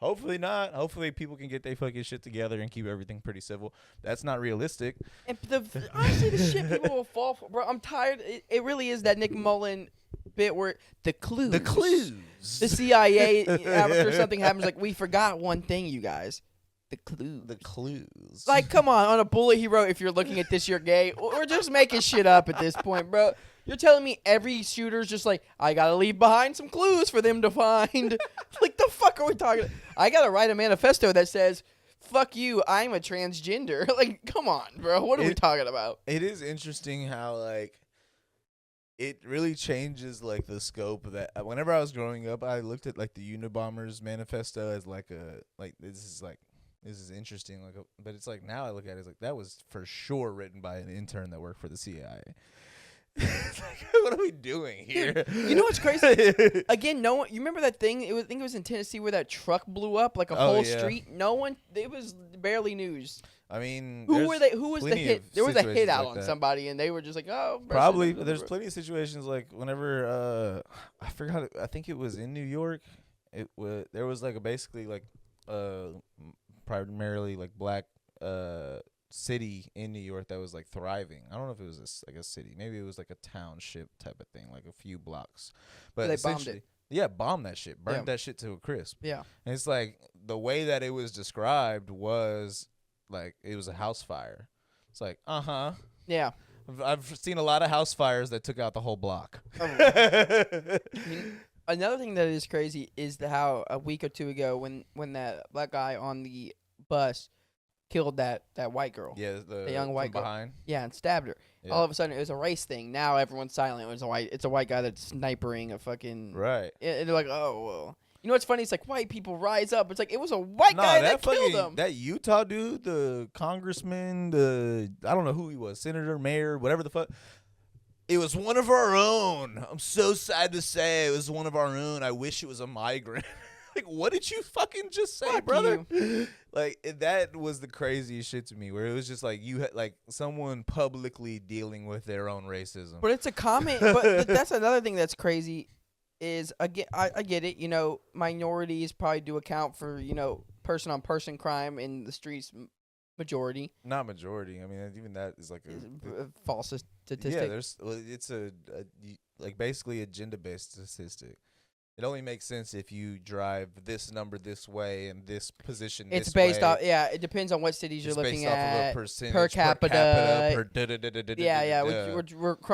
Hopefully not. Hopefully people can get their fucking shit together and keep everything pretty civil. That's not realistic. And honestly, the shit people will fall for, bro. I'm tired. It really is that Nick Mullen bit where the clues. The CIA after something happens, like, we forgot one thing, you guys. The clues. Like, come on a bullet he wrote, if you're looking at this, you're gay. We're just making shit up at this point, bro. You're telling me every shooter's just like, I gotta leave behind some clues for them to find. Like, the fuck are we talking about? I gotta write a manifesto that says, fuck you, I'm a transgender. Like, come on, bro. What are we talking about? It is interesting how, like, it really changes, like, the scope of that. Whenever I was growing up, I looked at, like, the Unabomber's manifesto as, like, this is interesting. Like, but it's like, now I look at it as, like, that was for sure written by an intern that worked for the CIA. It's like, what are we doing here? Dude, you know what's crazy? Again, no one. You remember that thing? I think it was in Tennessee where that truck blew up, like a whole street. No one. It was barely news. I mean, who were they? Who was the hit? There was a hit out on somebody, and they were just like, "Oh, probably." There's plenty of situations like whenever I forgot. I think it was in New York. There was like basically like primarily like black city in New York that was like thriving. I don't know if it was like a city. Maybe it was like a township type of thing, like a few blocks. But they bombed it. Yeah, bombed that shit. Burned that shit to a crisp. Yeah. And it's like the way that it was described was like it was a house fire. It's like, yeah. I've seen a lot of house fires that took out the whole block. Another thing that is crazy is how a week or two ago when that black guy on the bus killed that white girl. Yeah, the young white girl. behind. Yeah, and stabbed her. Yeah. All of a sudden, it was a race thing. Now everyone's silent. It's a white guy that's snipering a fucking. Right. And they're like, oh, well. You know what's funny? It's like white people rise up. It's like it was a white guy that killed him. That Utah dude, the congressman, I don't know who he was, senator, mayor, whatever the fuck. It was one of our own. I'm so sad to say it was one of our own. I wish it was a migrant. Like, what did you fucking just say, Fuck brother? Like, that was the craziest shit to me, where it was just like you had like someone publicly dealing with their own racism. But it's a comment. But that's another thing that's crazy. Is again, I get it. You know, minorities probably do account for person on person crime in the streets. Majority. Not majority. I mean, even that is like a false statistic. Yeah, it's like basically a gender-based statistic. It only makes sense if you drive this number this way and this position this way. It's based off. Yeah, it depends on what cities you're looking at. Based off of a percentage per capita. Yeah.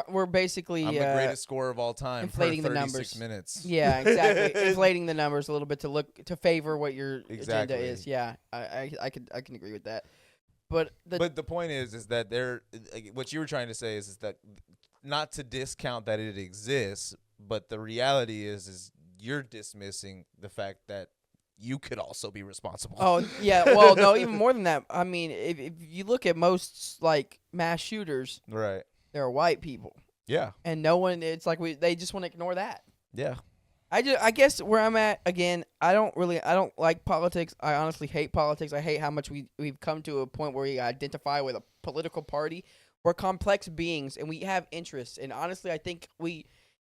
We're basically I'm the greatest scorer of all time. Inflating per the numbers. 36 minutes. Yeah, exactly. Inflating the numbers a little bit to favor what your Exactly. agenda is. Yeah, I can agree with that. But the point is that what you were trying to say is that not to discount that it exists, but the reality is you're dismissing the fact that you could also be responsible. Oh yeah, well no, even more than that. I mean, if you look at most like mass shooters, right, they're white people. Yeah, and no one. It's like they just want to ignore that. Yeah. I guess where I'm at again, I don't like politics. I honestly hate politics. I hate how much we've come to a point where we identify with a political party. We're complex beings and we have interests. And honestly, I think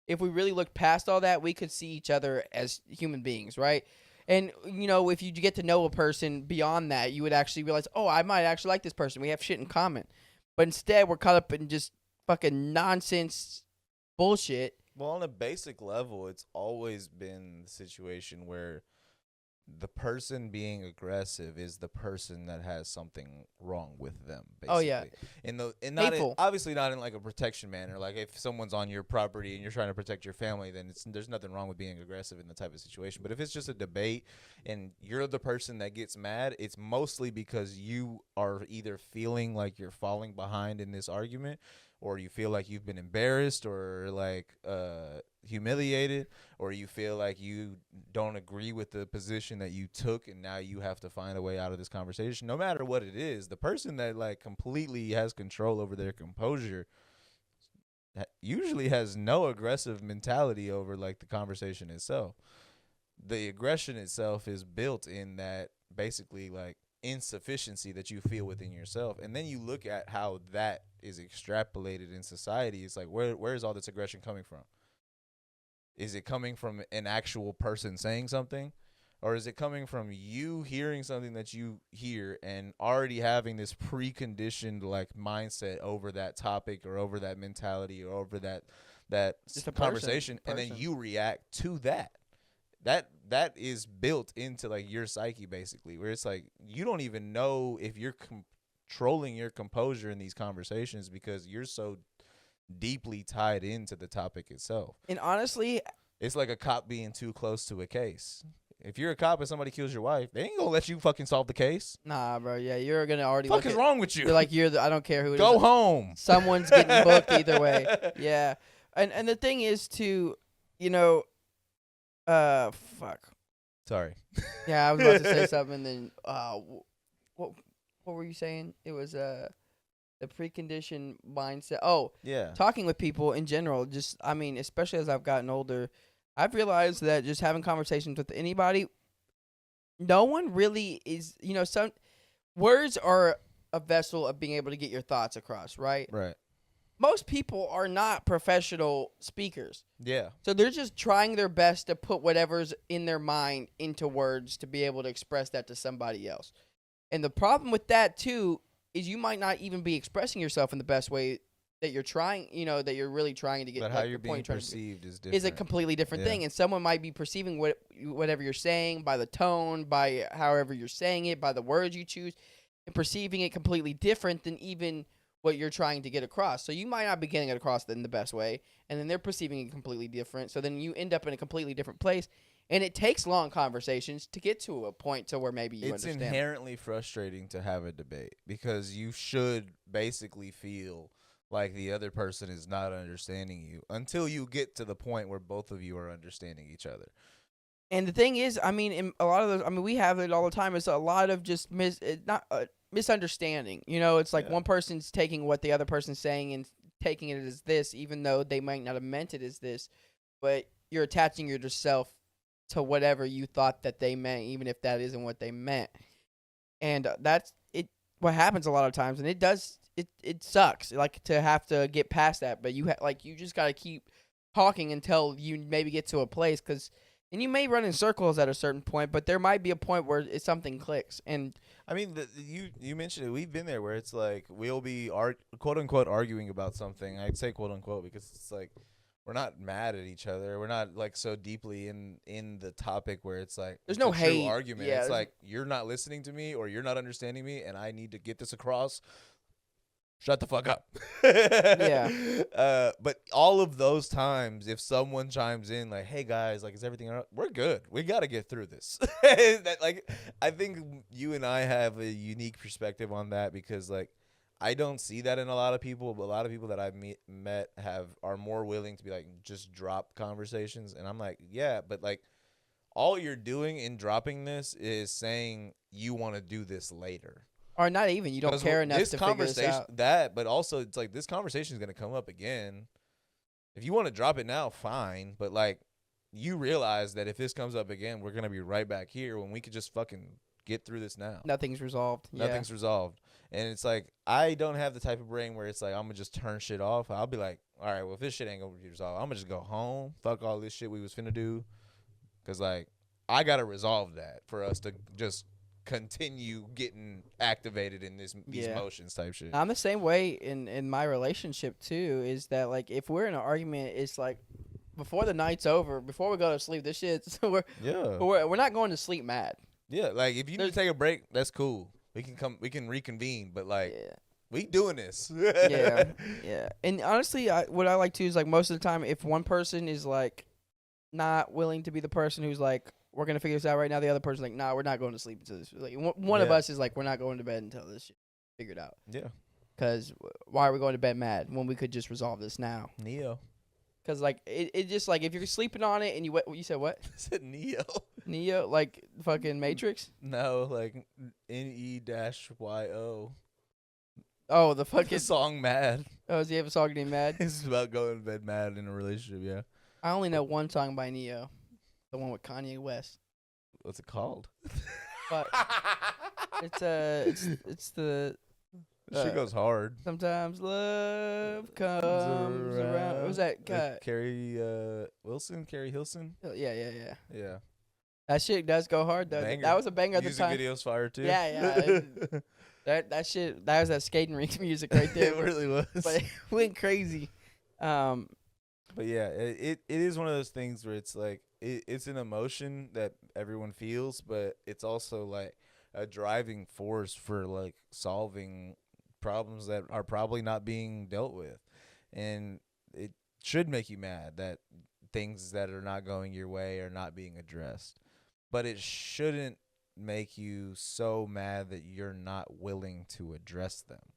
if we really looked past all that, we could see each other as human beings, right? And if you get to know a person beyond that, you would actually realize, oh, I might actually like this person. We have shit in common. But instead, we're caught up in just fucking nonsense bullshit. Well, on a basic level, it's always been the situation where the person being aggressive is the person that has something wrong with them. Basically. Oh yeah, obviously not in like a protection manner. Like if someone's on your property and you're trying to protect your family, then there's nothing wrong with being aggressive in the type of situation. But if it's just a debate and you're the person that gets mad, it's mostly because you are either feeling like you're falling behind in this argument, or you feel like you've been embarrassed or like humiliated, or you feel like you don't agree with the position that you took and now you have to find a way out of this conversation. No matter what it is, the person that like completely has control over their composure usually has no aggressive mentality over like the conversation itself. The aggression itself is built in that basically like insufficiency that you feel within yourself, and then you look at how that is extrapolated in society. It's like where is all this aggression coming from? Is it coming from an actual person saying something, or is it coming from you hearing something that you hear and already having this preconditioned like mindset over that topic or over that mentality or over that conversation, and then you react to that? That is built into like your psyche basically, where it's like you don't even know if you're controlling your composure in these conversations because you're so deeply tied into the topic itself. And honestly, it's like a cop being too close to a case. If you're a cop and somebody kills your wife, they ain't gonna let you fucking solve the case. Nah, bro. Yeah, you're gonna already. Fuck is wrong with you? You're like I don't care who it is. Go home. Someone's getting booked either way. Yeah, and the thing is to, fuck. Sorry. Yeah, I was about to say something. Then, what were you saying? It was the preconditioned mindset. Oh, yeah. Talking with people in general, especially as I've gotten older, I've realized that just having conversations with anybody, no one really is. Some words are a vessel of being able to get your thoughts across, right? Right. Most people are not professional speakers. Yeah. So they're just trying their best to put whatever's in their mind into words to be able to express that to somebody else. And the problem with that, too, is you might not even be expressing yourself in the best way that you're trying, that you're really trying to get. But how you're being perceived is different. Is a completely different thing. And someone might be perceiving whatever you're saying by the tone, by however you're saying it, by the words you choose, and perceiving it completely different than even what you're trying to get across. So you might not be getting it across in the best way, and then they're perceiving it completely different. So then you end up in a completely different place, and it takes long conversations to get to a point to where maybe you It's understand. inherently frustrating to have a debate because you should basically feel like the other person is not understanding you until you get to the point where both of you are understanding each other. And the thing is, I mean, in a lot of those, I mean, we have it all the time. It's a lot of just misunderstanding. You know, it's like Yeah. one person's taking what the other person's saying and taking it as this, even though they might not have meant it as this, but you're attaching yourself to whatever you thought that they meant, even if that isn't what they meant. And that's it. What happens a lot of times, and it does. It sucks, like to have to get past that. But you you just got to keep talking until you maybe get to a place, and you may run in circles at a certain point, but there might be a point where something clicks. And I mean, you mentioned it. We've been there where it's like we'll be quote unquote arguing about something. I'd say quote unquote because it's like we're not mad at each other. We're not like so deeply in the topic where it's like there's it's no a true hate. argument. Yeah, It's like you're not listening to me or you're not understanding me, and I need to get this across. Shut the fuck up. Yeah. But all of those times, if someone chimes in like, "Hey guys, like, is everything all right?" We're good. We got to get through this. I think you and I have a unique perspective on that because, like, I don't see that in a lot of people, but a lot of people that I've met are more willing to be like, just drop conversations, and I'm like, yeah, but like, all you're doing in dropping this is saying you want to do this later. Or not even. You don't care enough to figure this out. But also it's like this conversation is gonna come up again. If you want to drop it now, fine. But like, you realize that if this comes up again, we're gonna be right back here when we could just fucking get through this now. Nothing's resolved. Nothing's resolved. And it's like I don't have the type of brain where it's like I'm gonna just turn shit off. I'll be like, all right, well if this shit ain't gonna be resolved, I'm gonna just go home. Fuck all this shit we was finna do. Cause like I gotta resolve that for us to just continue getting activated in these motions type shit. I'm the same way in my relationship too. Is that like if we're in an argument, it's like before the night's over, before we go to sleep, this shit. We're not going to sleep mad. Yeah, like if you need to take a break, that's cool. We can reconvene, but like we doing this. Yeah. And honestly, what I like to is like most of the time, if one person is like not willing to be the person who's like, we're gonna figure this out right now, the other person's like, nah, we're not going to sleep until this. Like one of us is like, we're not going to bed until this shit figured out. Yeah. Because why are we going to bed mad when we could just resolve this now? Neo. Because like it just like if you're sleeping on it and you said what? I said Neo. Neo, like fucking Matrix? No, like NE-YO. Oh, the fucking The song Mad. Oh, does he have a song named Mad? It's about going to bed mad in a relationship. Yeah. I only know one song by Neo, the one with Kanye West. What's it called? But it's the shit goes hard. Sometimes love comes around. What was that guy? Carrie Hilson. Yeah. That shit does go hard though. Banger. That was a banger at the Music time. video's fire too. Yeah. that shit. That was that skating rink music right there. It really was. But it went crazy. But yeah, it is one of those things where it's like it's an emotion that everyone feels, but it's also like a driving force for like solving problems that are probably not being dealt with. And it should make you mad that things that are not going your way are not being addressed. But it shouldn't make you so mad that you're not willing to address them.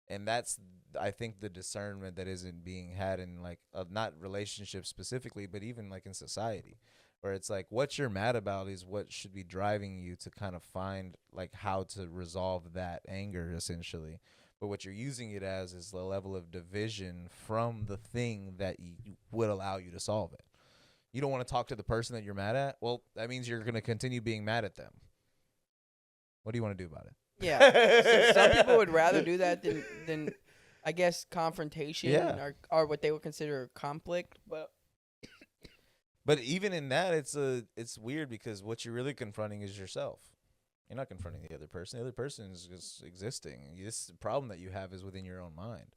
And that's, I think, the discernment that isn't being had in like not relationships specifically, but even like in society, where it's like what you're mad about is what should be driving you to kind of find like how to resolve that anger essentially. But what you're using it as is the level of division from the thing that would allow you to solve it. You don't want to talk to the person that you're mad at. Well, that means you're going to continue being mad at them. What do you want to do about it? Yeah. So some people would rather do that than I guess confrontation or what they would consider conflict. But even in that, it's weird because what you're really confronting is yourself. You're not confronting the other person. The other person is just existing. This problem that you have is within your own mind.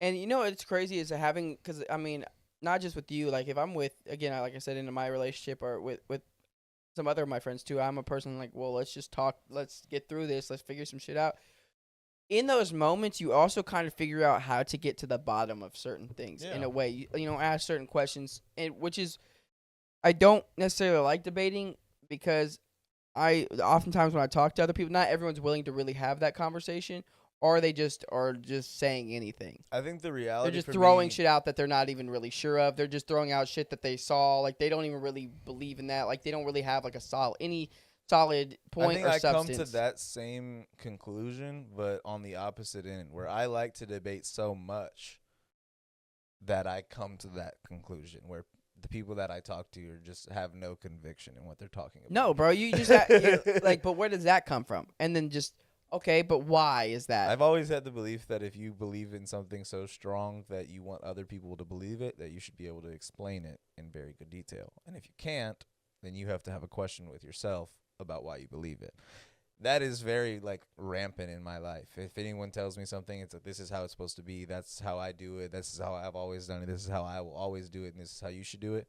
And you know what's crazy is having, because I mean, not just with you. Like if I'm with, again, like I said, into my relationship or with some other of my friends too, I'm a person like, well, let's just talk. Let's get through this. Let's figure some shit out. in those moments, you also kind of figure out how to get to the bottom of certain things in Yeah. a way. You know, ask certain questions, and which is I don't necessarily like debating because I oftentimes when I talk to other people, not everyone's willing to really have that conversation, or they just are just saying anything. I think the They're reality just for throwing me, shit out that they're not even really sure of. They're just throwing out shit that they saw. Like they don't even really believe in that. Like they don't really have like a solid I point think or I come substance. to that same conclusion, but on the opposite end, where I like to debate so much that I come to that conclusion, where the people that I talk to are just have no conviction in what they're talking about. No, bro, you just like, but where does that come from? And then just okay, but why is that? I've always had the belief that if you believe in something so strong that you want other people to believe it, that you should be able to explain it in very good detail. And if you can't, then you have to have a question with yourself about why you believe it. That is very like rampant in my life. If anyone tells me something, it's like this is how it's supposed to be. That's how I do it. This is how I've always done it. This is how I will always do it. And this is how you should do it.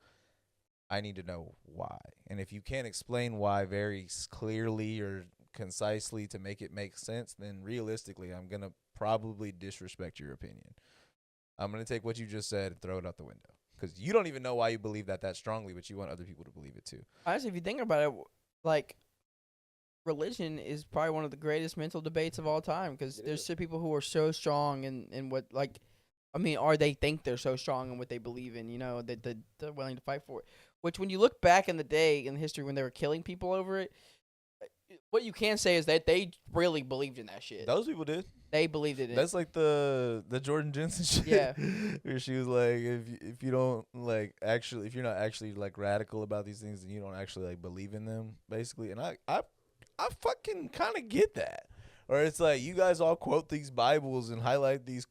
I need to know why. And if you can't explain why very clearly or concisely to make it make sense, then realistically, I'm going to probably disrespect your opinion. I'm going to take what you just said and throw it out the window. Because you don't even know why you believe that strongly, but you want other people to believe it too. Honestly, if you think about it, like religion is probably one of the greatest mental debates of all time because there's some people who are so strong in what like. I mean, or they think they're so strong in what they believe in, you know, that they're willing to fight for it. Which, when you look back in the day in history when they were killing people over it, what you can say is that they really believed in that shit. Those people did. They believed in it. That's like the Jordan Jensen shit. Yeah. Where she was like, if you don't like actually, if you're not actually like radical about these things, then you don't actually like believe in them, basically. And I fucking kind of get that. Or it's like you guys all quote these Bibles and highlight these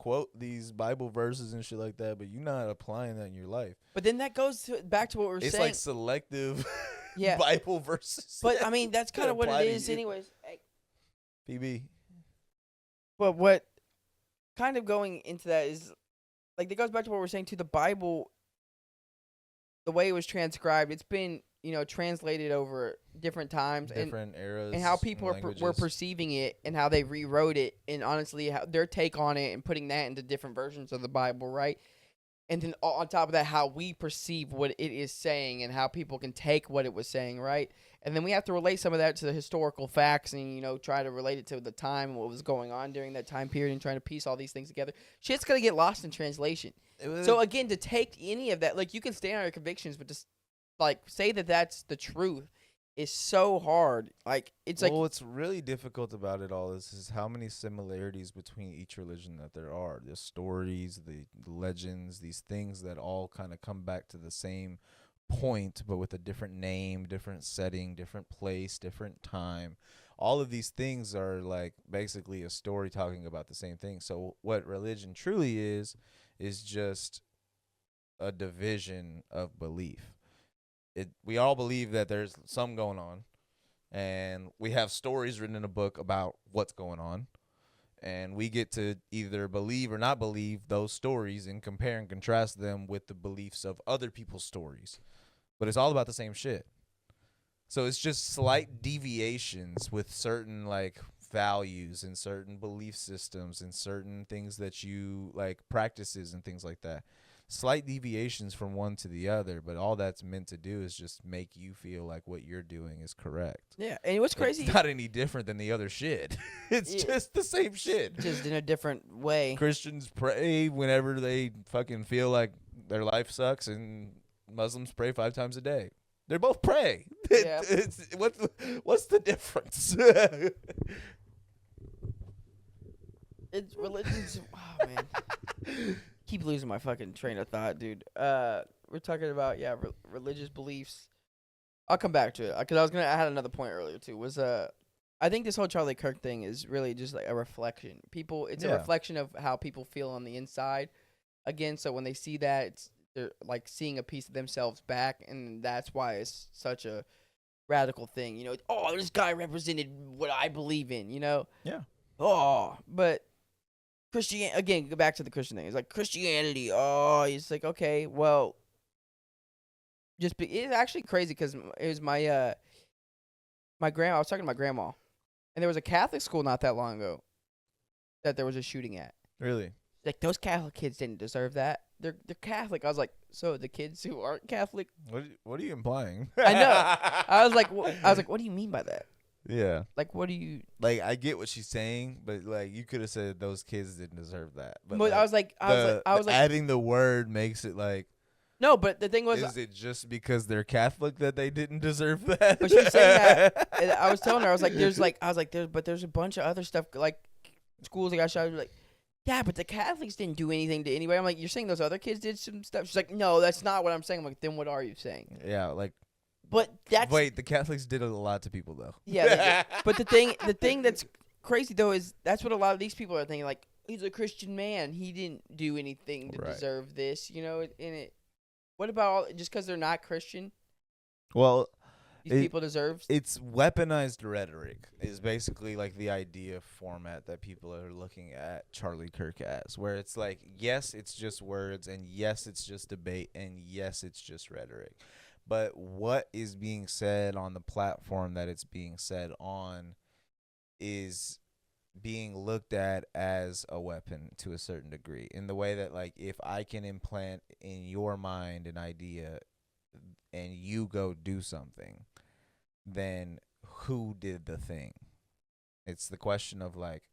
Bible verses and shit like that, but you're not applying that in your life. But then that goes back to what we were It's saying. like selective Yeah. Bible verses. But I mean, that's kind of what apply it to is, you. anyways. Hey, PB. but what kind of going into that is like that goes back to what we're saying to the Bible. The way it was transcribed, it's been translated over different times Different eras. and how people were perceiving it and how they rewrote it and honestly how their take on it and putting that into different versions of the Bible, right? And then on top of that, how we perceive what it is saying and how people can take what it was saying, right? And then we have to relate some of that to the historical facts and try to relate it to the time, what was going on during that time period, and trying to piece all these things together. Shit's gonna get lost in translation. So again, to take any of that, like you can stand on your convictions, but just like say that that's the truth is so hard. Like it's like what's really difficult about it all is how many similarities between each religion that there are. The stories, the legends, these things that all kind of come back to the same point, but with a different name, different setting, different place, different time. All of these things are like basically a story talking about the same thing. So what religion truly is just a division of belief. We all believe that there's some going on, and we have stories written in a book about what's going on, and we get to either believe or not believe those stories and compare and contrast them with the beliefs of other people's stories. But it's all about the same shit. So it's just slight deviations with certain like values and certain belief systems and certain things that you like, practices and things like that. Slight deviations from one to the other, but all that's meant to do is just make you feel like what you're doing is correct. Yeah, and what's crazy? It's not any different than the other shit. It's just the same shit. Just in a different way. Christians pray whenever they fucking feel like their life sucks, and Muslims pray 5 times a day. They both pray. Yeah. What's the difference? It's religion's. Oh man. Keep losing my fucking train of thought, dude. We're talking about religious beliefs. I'll come back to it because I had another point earlier too. I think this whole Charlie Kirk thing is really just like a reflection. It's a reflection of how people feel on the inside. Again, so when they see that, they're like seeing a piece of themselves back, and that's why it's such a radical thing. Oh, this guy represented what I believe in. Yeah. Oh, but. Again, go back to the Christian thing. It's like Christianity. Oh, it's like, okay, well, it's actually crazy because it was my grandma. I was talking to my grandma, and there was a Catholic school not that long ago, that there was a shooting at. Really? Like, those Catholic kids didn't deserve that. They're Catholic. I was like, so the kids who aren't Catholic? What are you implying? I know. I was like, what do you mean by that? Yeah. Like, what do you? Like, I get what she's saying, but like you could have said those kids didn't deserve that. But like, I was like, adding the word makes it like. No, but the thing was, is it just because they're Catholic that they didn't deserve that? But she was saying that, and I was telling her, I was like, there's a bunch of other stuff, like schools that got shot. Like, yeah, but the Catholics didn't do anything to anybody. I'm like, you're saying those other kids did some stuff? She's like, no, that's not what I'm saying. I'm like, then what are you saying? Yeah, like. But that's wait, the Catholics did a lot to people though. Yeah, but the thing that's crazy though is that's what a lot of these people are thinking. Like, he's a Christian man, he didn't do anything to deserve this, you know. In it, what about just because they're not Christian? Well, these people deserve. It's weaponized rhetoric is basically like the idea format that people are looking at Charlie Kirk as, where it's like, yes, it's just words, and yes, it's just debate, and yes, it's just rhetoric. But what is being said on the platform that it's being said on is being looked at as a weapon to a certain degree, in the way that, like, if I can implant in your mind an idea and you go do something, then who did the thing? It's the question of, like,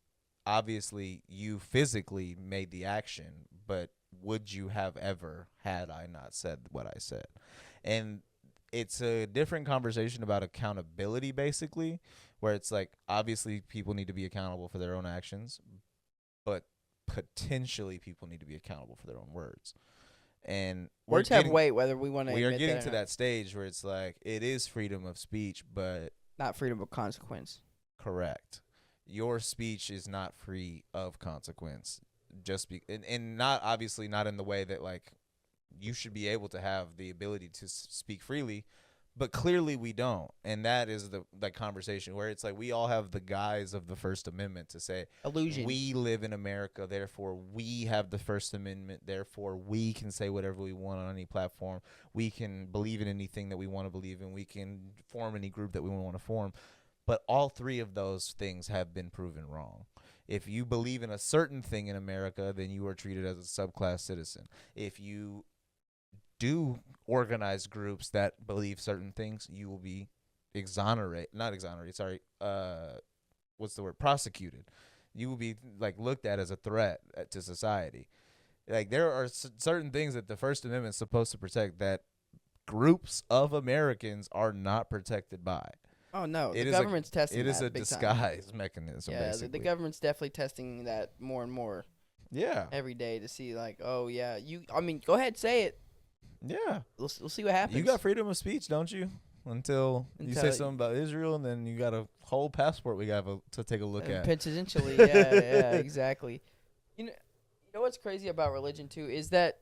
obviously you physically made the action, but would you have ever had I not said what I said? And it's a different conversation about accountability, basically, where it's like, obviously people need to be accountable for their own actions, but potentially people need to be accountable for their own words. And words have weight, whether we want to. We are getting to that stage where it's like, it is freedom of speech, but not freedom of consequence. Correct. Your speech is not free of consequence. And not, obviously not in the way that, like, you should be able to have the ability to speak freely, but clearly we don't. And that is the conversation where it's like, we all have the guise of the First Amendment to say, illusion. We live in America, therefore we have the First Amendment, therefore we can say whatever we want on any platform. We can believe in anything that we want to believe in. We can form any group that we want to form. But all three of those things have been proven wrong. If you believe in a certain thing in America, then you are treated as a subclass citizen. If you do organize groups that believe certain things, you will be prosecuted. You will be, like, looked at as a threat to society. Like, there are certain things that the First Amendment is supposed to protect that groups of Americans are not protected by. Oh no, the government's testing that. It is a disguise mechanism. Yeah, basically. The government's definitely testing that more and more. Yeah. Every day to see, like, oh yeah, I mean, go ahead, say it. Yeah. We'll see what happens. You got freedom of speech, don't you? Until you say something about Israel, and then you got a whole passport we got to take a look at. Potentially, yeah, exactly. You know what's crazy about religion too is that,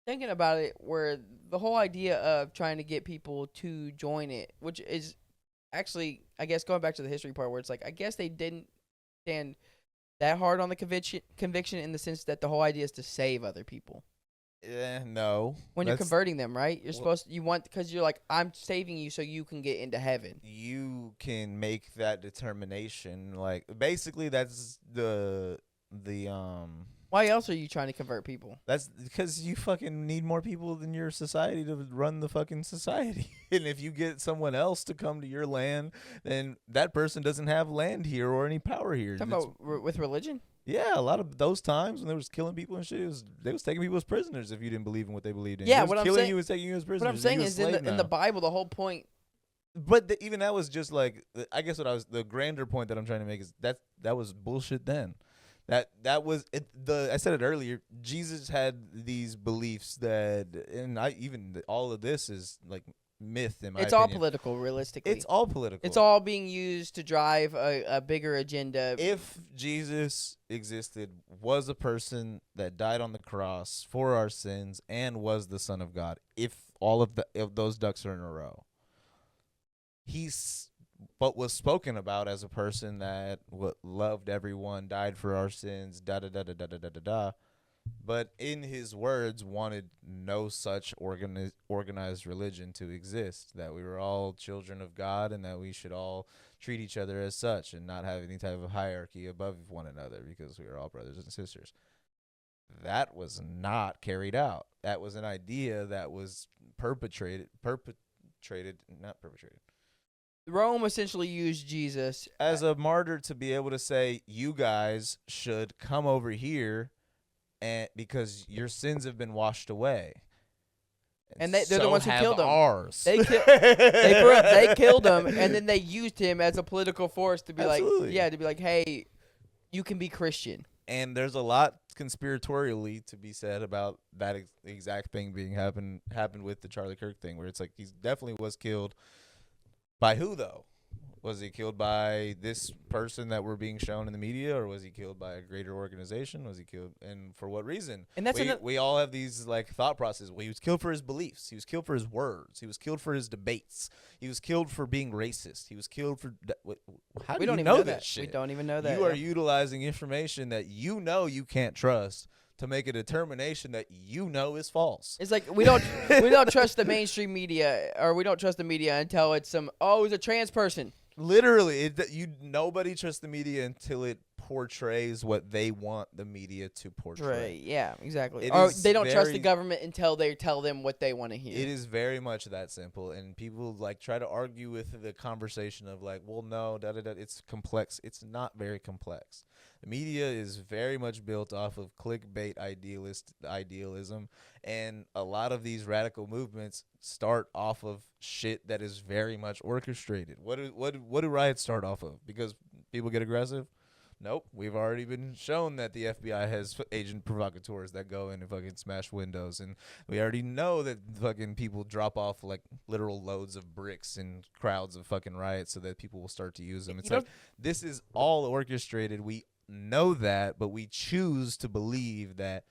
thinking about it, where the whole idea of trying to get people to join it, which is actually, I guess, going back to the history part, where it's like, I guess they didn't stand that hard on the conviction in the sense that the whole idea is to save other people. No. When you're converting them, right? Because you're like, I'm saving you so you can get into heaven. You can make that determination. Like, basically, that's the Why else are you trying to convert people? That's because you fucking need more people in your society to run the fucking society. And if you get someone else to come to your land, then that person doesn't have land here or any power here. Talking about with religion? Yeah, a lot of those times when they was killing people and shit, they was taking people as prisoners if you didn't believe in what they believed in. Yeah, what I'm saying, killing you and taking you as prisoners. What I'm saying is, in the Bible, the whole point. But even that was just like, I guess the grander point that I'm trying to make is that was bullshit then. That was it. I said it earlier. Jesus had these beliefs that, and all of this is like myth in my opinion. It's all political, realistically. It's all political. It's all being used to drive a bigger agenda. If Jesus existed, was a person that died on the cross for our sins, and was the Son of God, if all of those ducks are in a row, but was spoken about as a person that loved everyone, died for our sins, da da da da da da da da da. but in his words wanted no such organized religion to exist, that we were all children of God and that we should all treat each other as such and not have any type of hierarchy above one another because we are all brothers and sisters. That was not carried out. That was an idea that was not perpetrated. Rome essentially used Jesus as a martyr to be able to say, you guys should come over here and because your sins have been washed away. And they're the ones who killed him. Ours. They killed him, and then they used him as a political force to be like, hey, you can be Christian. And there's a lot conspiratorially to be said about that exact thing happened with the Charlie Kirk thing, where it's like he definitely was killed. By who, though? Was he killed by this person that we're being shown in the media, or was he killed by a greater organization? Was he killed, and for what reason? And that's we all have these like thought processes. Well, he was killed for his beliefs. He was killed for his words. He was killed for his debates. He was killed for being racist. He was killed for. How do you know that shit? We don't even know that. You are utilizing information that you can't trust to make a determination that is false. It's like we don't trust the mainstream media, or we don't trust the media until it's it's a trans person. Literally, nobody trusts the media until it portrays what they want the media to portray. Right, yeah, exactly. Or they don't trust the government until they tell them what they want to hear. It is very much that simple, and people like try to argue with the conversation of like, well, no, it's complex. It's not very complex. The media is very much built off of clickbait idealism, and a lot of these radical movements start off of shit that is very much orchestrated. What do riots start off of? Because people get aggressive? Nope. We've already been shown that the FBI has agent provocateurs that go in and fucking smash windows, and we already know that fucking people drop off like literal loads of bricks in crowds of fucking riots so that people will start to use them. It's like this is all orchestrated. We know that, but we choose to believe that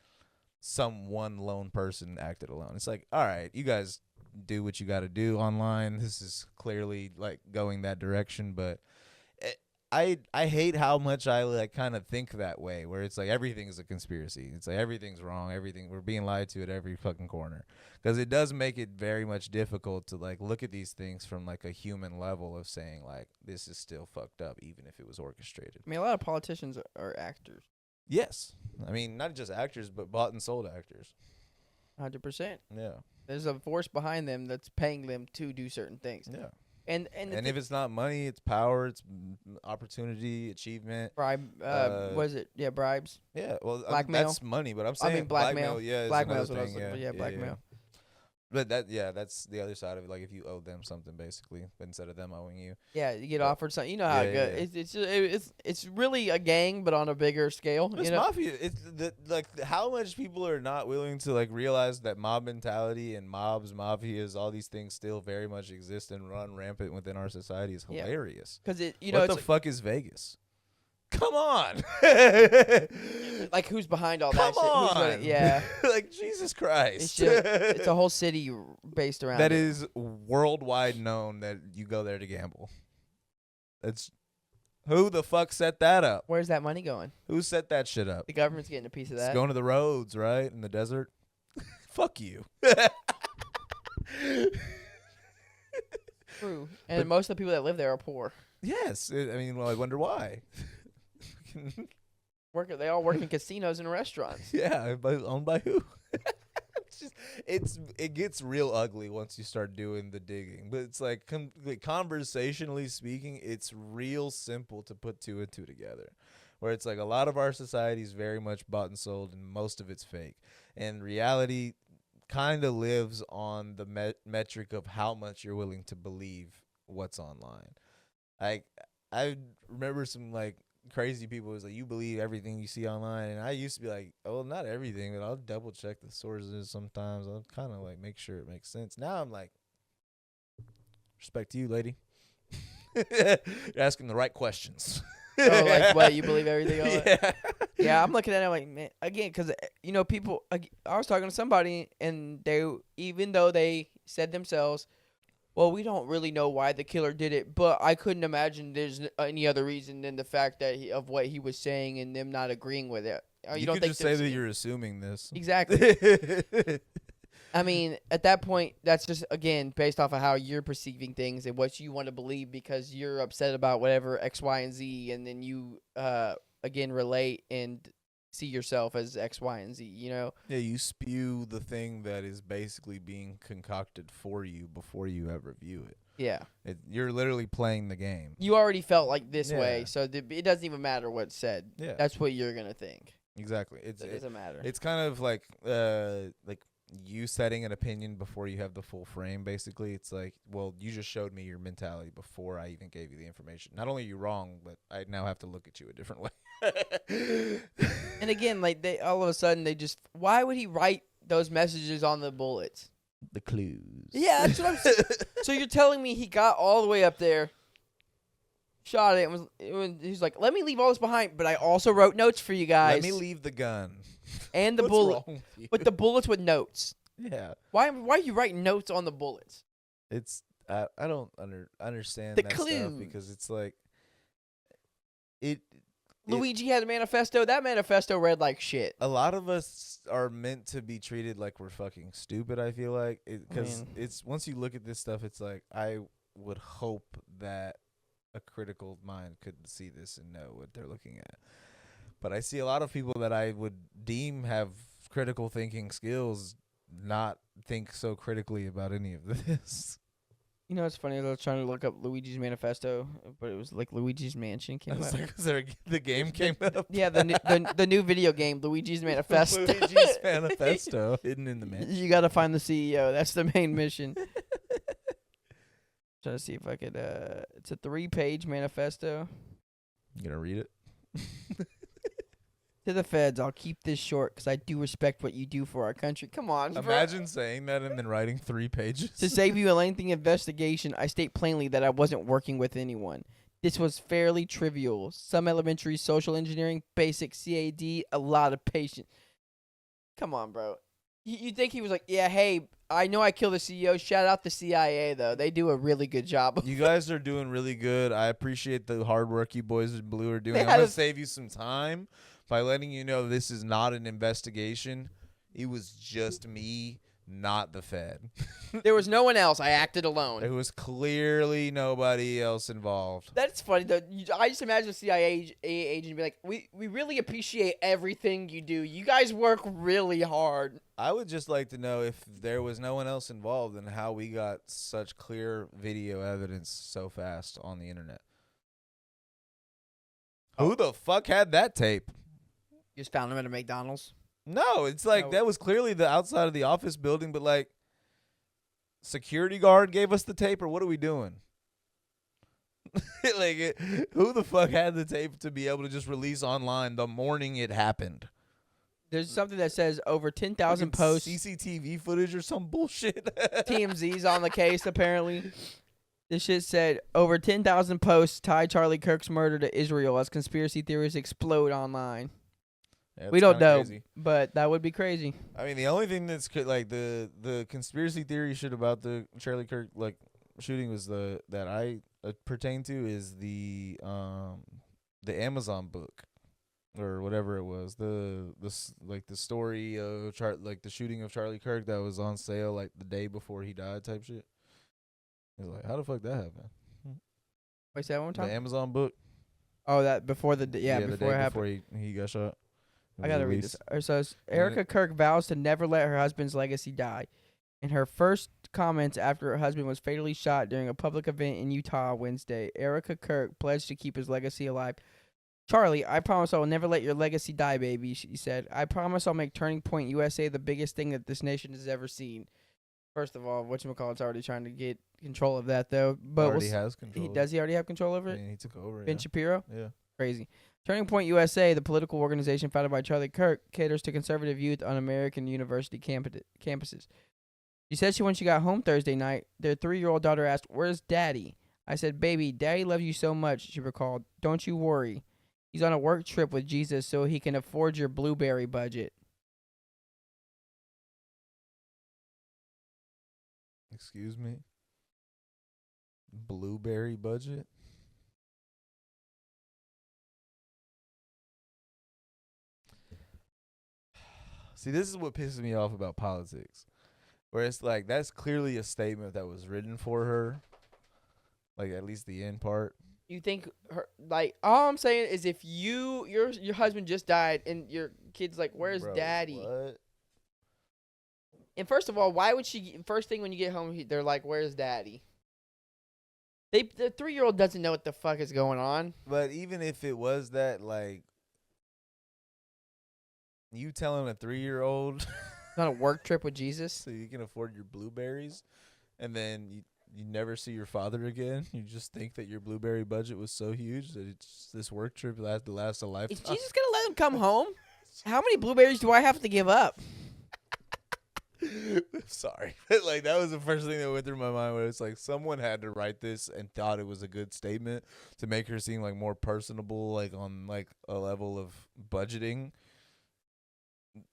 some one lone person acted alone. It's like, all right, you guys do what you got to do online. This is clearly like going that direction, but I hate how much I like kind of think that way, where it's like everything is a conspiracy. It's like everything's wrong. We're being lied to at every fucking corner, because it does make it very much difficult to like look at these things from like a human level of saying like this is still fucked up, even if it was orchestrated. I mean, a lot of politicians are actors. Yes, I mean not just actors, but bought and sold actors. 100%. Yeah, there's a force behind them that's paying them to do certain things. Yeah. And if it's not money, it's power, it's opportunity, achievement. What is it? Yeah, bribes. Yeah, well, blackmail. That's money, but I'm saying blackmail. Yeah, blackmail is what I was looking for. Yeah, blackmail. But that's the other side of it. Like if you owe them something, basically, instead of them owing you. Yeah, you get offered something. You know how it goes. It's really a gang, but on a bigger scale. It's mafia. It's how much people are not willing to like realize that mob mentality and mafias, all these things still very much exist and run rampant within our society is hilarious. Because what the fuck is Vegas? Come on. Like, who's behind all that shit? On. Yeah. Like, Jesus Christ. It's a whole city based around that it. is worldwide known that you go there to gamble. Who the fuck set that up? Where's that money going? Who set that shit up? The government's getting a piece of that. It's going to the roads, right? In the desert. Fuck you. True. And most of the people that live there are poor. Yes. I wonder why. They all work in casinos and restaurants. Yeah, owned by who? It gets real ugly once you start doing the digging. But it's like conversationally speaking, it's real simple to put two and two together. Where it's like a lot of our society is very much bought and sold, and most of it's fake. And reality kind of lives on the metric of how much you're willing to believe what's online. I remember some like crazy people was like, you believe everything you see online, and I used to be like, oh, not everything, but I'll double check the sources sometimes. I'll kind of like make sure it makes sense. Now I'm like, respect to you, lady. You're asking the right questions. Oh, like what, you believe everything? Yeah. Yeah, I'm looking at it like, man, again, because people. I was talking to somebody, and even though they said themselves, well, we don't really know why the killer did it, but I couldn't imagine there's any other reason than the fact that of what he was saying and them not agreeing with it. Oh, you You don't could think just say that there's- you're assuming this. Exactly. I mean, at that point, that's just again based off of how you're perceiving things and what you want to believe because you're upset about whatever X, Y, and Z, and then you again relate and see yourself as X, Y, and Z. You know? Yeah, you spew the thing that is basically being concocted for you before you ever view it. Yeah. You're literally playing the game. You already felt like this way, Yeah. so it doesn't even matter what's said. Yeah. That's what you're gonna think. Exactly. It doesn't matter. It's kind of like you setting an opinion before you have the full frame. Basically, it's like, well, you just showed me your mentality before I even gave you the information. Not only are you wrong, but I now have to look at you a different way. And again, like they all of a sudden they just why would he write those messages on the bullets? The clues. Yeah, that's what I'm saying. So you're telling me he got all the way up there, shot it, and he's like, "Let me leave all this behind," but I also wrote notes for you guys. Let me leave the gun. And the What's bullet, wrong with you? but the bullets with notes. Yeah, Why are you writing notes on the bullets? it's I don't understand The that clue. stuff because it's like it. Luigi had a manifesto. That manifesto read like shit. A lot of us are meant to be treated like we're fucking stupid. I feel like because it's once you look at this stuff, it's like I would hope that a critical mind could see this and know what they're looking at. But I see a lot of people that I would deem have critical thinking skills not think so critically about any of this. You know, it's funny. I was trying to look up Luigi's manifesto, but it was like Luigi's Mansion I came was out. like, the game came up. Yeah, the new video game, Luigi's Manifesto. Luigi's Manifesto hidden in the mansion. You got to find the CEO. That's the main mission. Trying to see if I could. It's a 3-page manifesto. You gonna read it? To the feds, I'll keep this short because I do respect what you do for our country. Come on. Imagine saying that and then writing 3 pages. To save you a lengthy investigation, I state plainly that I wasn't working with anyone. This was fairly trivial. Some elementary social engineering, basic CAD, a lot of patience. Come on, bro. You think he was like, yeah, hey, I know I killed the CEO. Shout out the CIA, though. They do a really good job. You guys are doing really good. I appreciate the hard work you boys in blue are doing. They I'm had going a- to save you some time by letting you know this is not an investigation. It was just me, not the Fed. There was no one else. I acted It alone. was clearly nobody else involved. That's funny, though. I just imagine a CIA agent be like, we really appreciate everything you do. You guys work really hard. I would just like to know if there was no one else involved and how we got such clear video evidence so fast on the internet. Who the fuck had that tape? You just found him at a McDonald's. No, it's like No. that was clearly the outside of the office building, but like security guard gave us the tape, or what are we doing? Who the fuck had the tape to be able to just release online the morning it happened? There's something that says over 10,000 posts. CCTV footage or some bullshit. TMZ's on the case, apparently. This shit said over 10,000 posts tie Charlie Kirk's murder to Israel as conspiracy theories explode online. Yeah, We it's don't kinda know, crazy. but that would be crazy. I mean, the only thing that's like the conspiracy theory shit about the Charlie Kirk like shooting was that I pertain to is the Amazon book or whatever it was, the story of the shooting of Charlie Kirk that was on sale like the day before he died type shit. It's like, how the fuck that happened? Wait, say that one more The time? Amazon book. Oh, that before the the before day it happened. before he got shot. It I was gotta read this. released. It says And then Erica Kirk vows to never let her husband's legacy die. In her first comments after her husband was fatally shot during a public event in Utah Wednesday, Erica Kirk pledged to keep his legacy alive. Charlie, I promise I will never let your legacy die, baby, she said. I promise I'll make Turning Point USA the biggest thing that this nation has ever seen. First of all, whatchamacallit's already trying to get control of that, though. But already has control. does he already have control over I it? mean, he took over. Ben Shapiro? Yeah. Crazy. Turning Point USA, the political organization founded by Charlie Kirk, caters to conservative youth on American university campuses. She said when she got home Thursday night, their 3-year-old daughter asked, "Where's Daddy?" I said, "Baby, Daddy loves you so much," she recalled. "Don't you worry. He's on a work trip with Jesus so he can afford your blueberry budget." Excuse me? Blueberry budget? See, this is what pisses me off about politics. Where it's like, that's clearly a statement that was written for her. Like, at least the end part. You think her, like, all I'm saying is if your husband just died and your kid's like, where's Bro, daddy? what? And first of all, why would she, first thing when you get home, they're like, where's daddy? The 3-year-old doesn't know what the fuck is going on. But even if it was that, like, you telling a 3-year-old On a work trip with Jesus. so you can afford your blueberries, and then you never see your father again. You just think that your blueberry budget was so huge that this work trip lasts a lifetime. Is Jesus gonna let him come home? How many blueberries do I have to give up? Sorry, but like that was the first thing that went through my mind. Where it's like someone had to write this and thought it was a good statement to make her seem like more personable, like on like a level of budgeting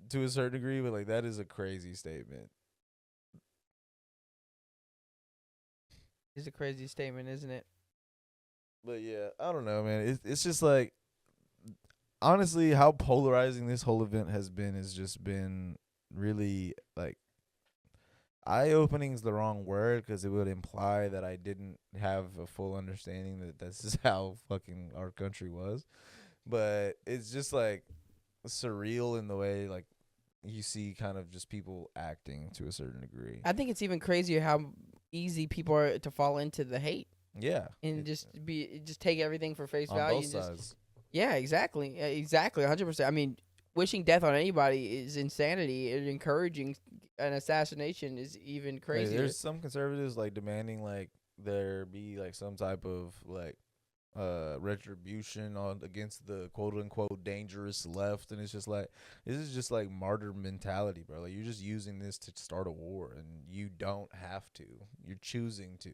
to a certain degree. But like that is a crazy statement. It's a crazy statement, isn't it? But yeah, I don't know, man. It's just like, honestly, how polarizing this whole event has been really like eye-opening is the wrong word because it would imply that I didn't have a full understanding that this is how fucking our country was. But it's just like surreal in the way like you see kind of just people acting to a certain degree. I think it's even crazier how easy people are to fall into the hate Yeah, and just take everything for face on value. both And sides. yeah, exactly, 100%. I mean, wishing death on anybody is insanity, and encouraging an assassination is even Hey, crazier. there's some conservatives like demanding like there be like some type of like retribution on against the quote unquote dangerous left, and it's just like this is just like martyr mentality, bro. Like you're just using this to start a war, and you don't have to. You're choosing to,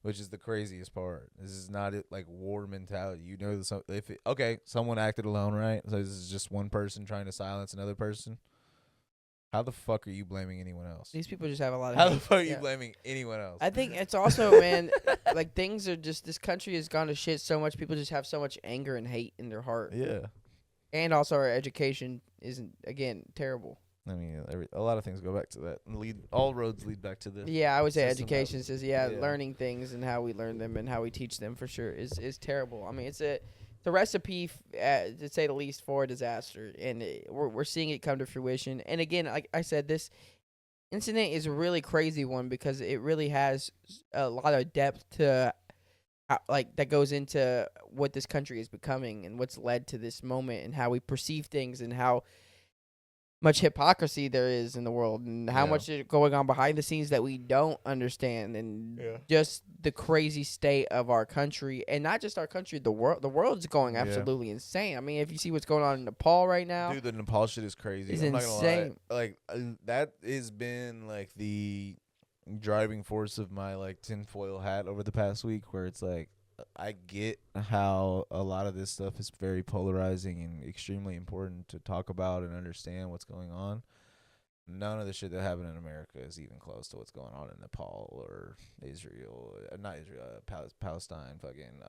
which is the craziest part. This is not it like war mentality. You know, someone acted alone, right? So this is just one person trying to silence another person. How the fuck are you blaming anyone else? These people just have a lot of How hate. the fuck are you Yeah. blaming anyone else? I think it's also, man, like things are just, this country has gone to shit so much. People just have so much anger and hate in their heart. Yeah. And also our education isn't, again, terrible. I mean, a lot of things go back to that. All roads lead back to the. Yeah, I would say system that education was- says, yeah. learning things and how we learn them and how we teach them for sure is terrible. I mean, it's a recipe, to say the least, for a disaster. And we're seeing it come to fruition. And again, like I said, this incident is a really crazy one because it really has a lot of depth to like that goes into what this country is becoming and what's led to this moment and how we perceive things and how much hypocrisy there is in the world and how Yeah. much is going on behind the scenes that we don't understand, and Yeah. just the crazy state of our country, and not just our country, the world's going Yeah. absolutely insane. I mean, if you see what's going on in Nepal right now, Dude, the Nepal shit is crazy. It's I'm not gonna insane. lie. Like that has been like the driving force of my like tinfoil hat over the past week, where it's like I get how a lot of this stuff is very polarizing and extremely important to talk about and understand what's going on. None of the shit that happened in America is even close to what's going on in Nepal or Israel, not Israel, Palestine, fucking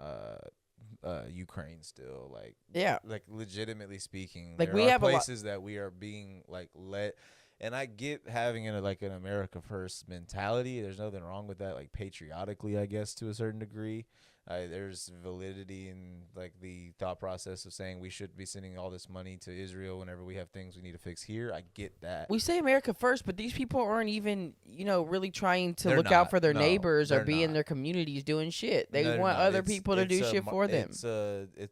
Ukraine still, like yeah, like legitimately speaking, Like, there we are have a lot- places that we are being like let, and I get having like an America first mentality. There's nothing wrong with that, like patriotically, I guess, to a certain degree. There's validity in like the thought process of saying we should be sending all this money to Israel whenever we have things we need to fix here. I get that. we say America first, but these people aren't even, really trying to They're look out not. for their No, neighbors or they're be in not. their communities doing shit. They No, they're want not. other people to do shit for them. It's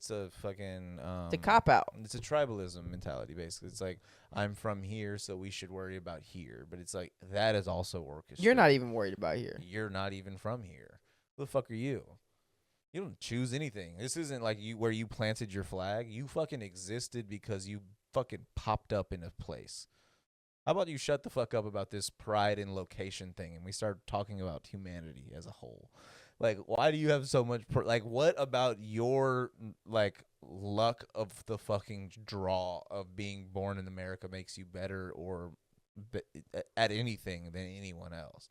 a fucking It's a cop out. It's a tribalism mentality, basically. It's like, I'm from here, so we should worry about here. But it's like, that is also orchestrated. You're not even worried about here. You're not even from here. Who the fuck are you? You don't choose anything. This isn't like where you planted your flag. You fucking existed because you fucking popped up in a place. How about you shut the fuck up about this pride and location thing, and we start talking about humanity as a whole? Like, why do you have so much like, what about your like luck of the fucking draw of being born in America makes you better or at anything than anyone else?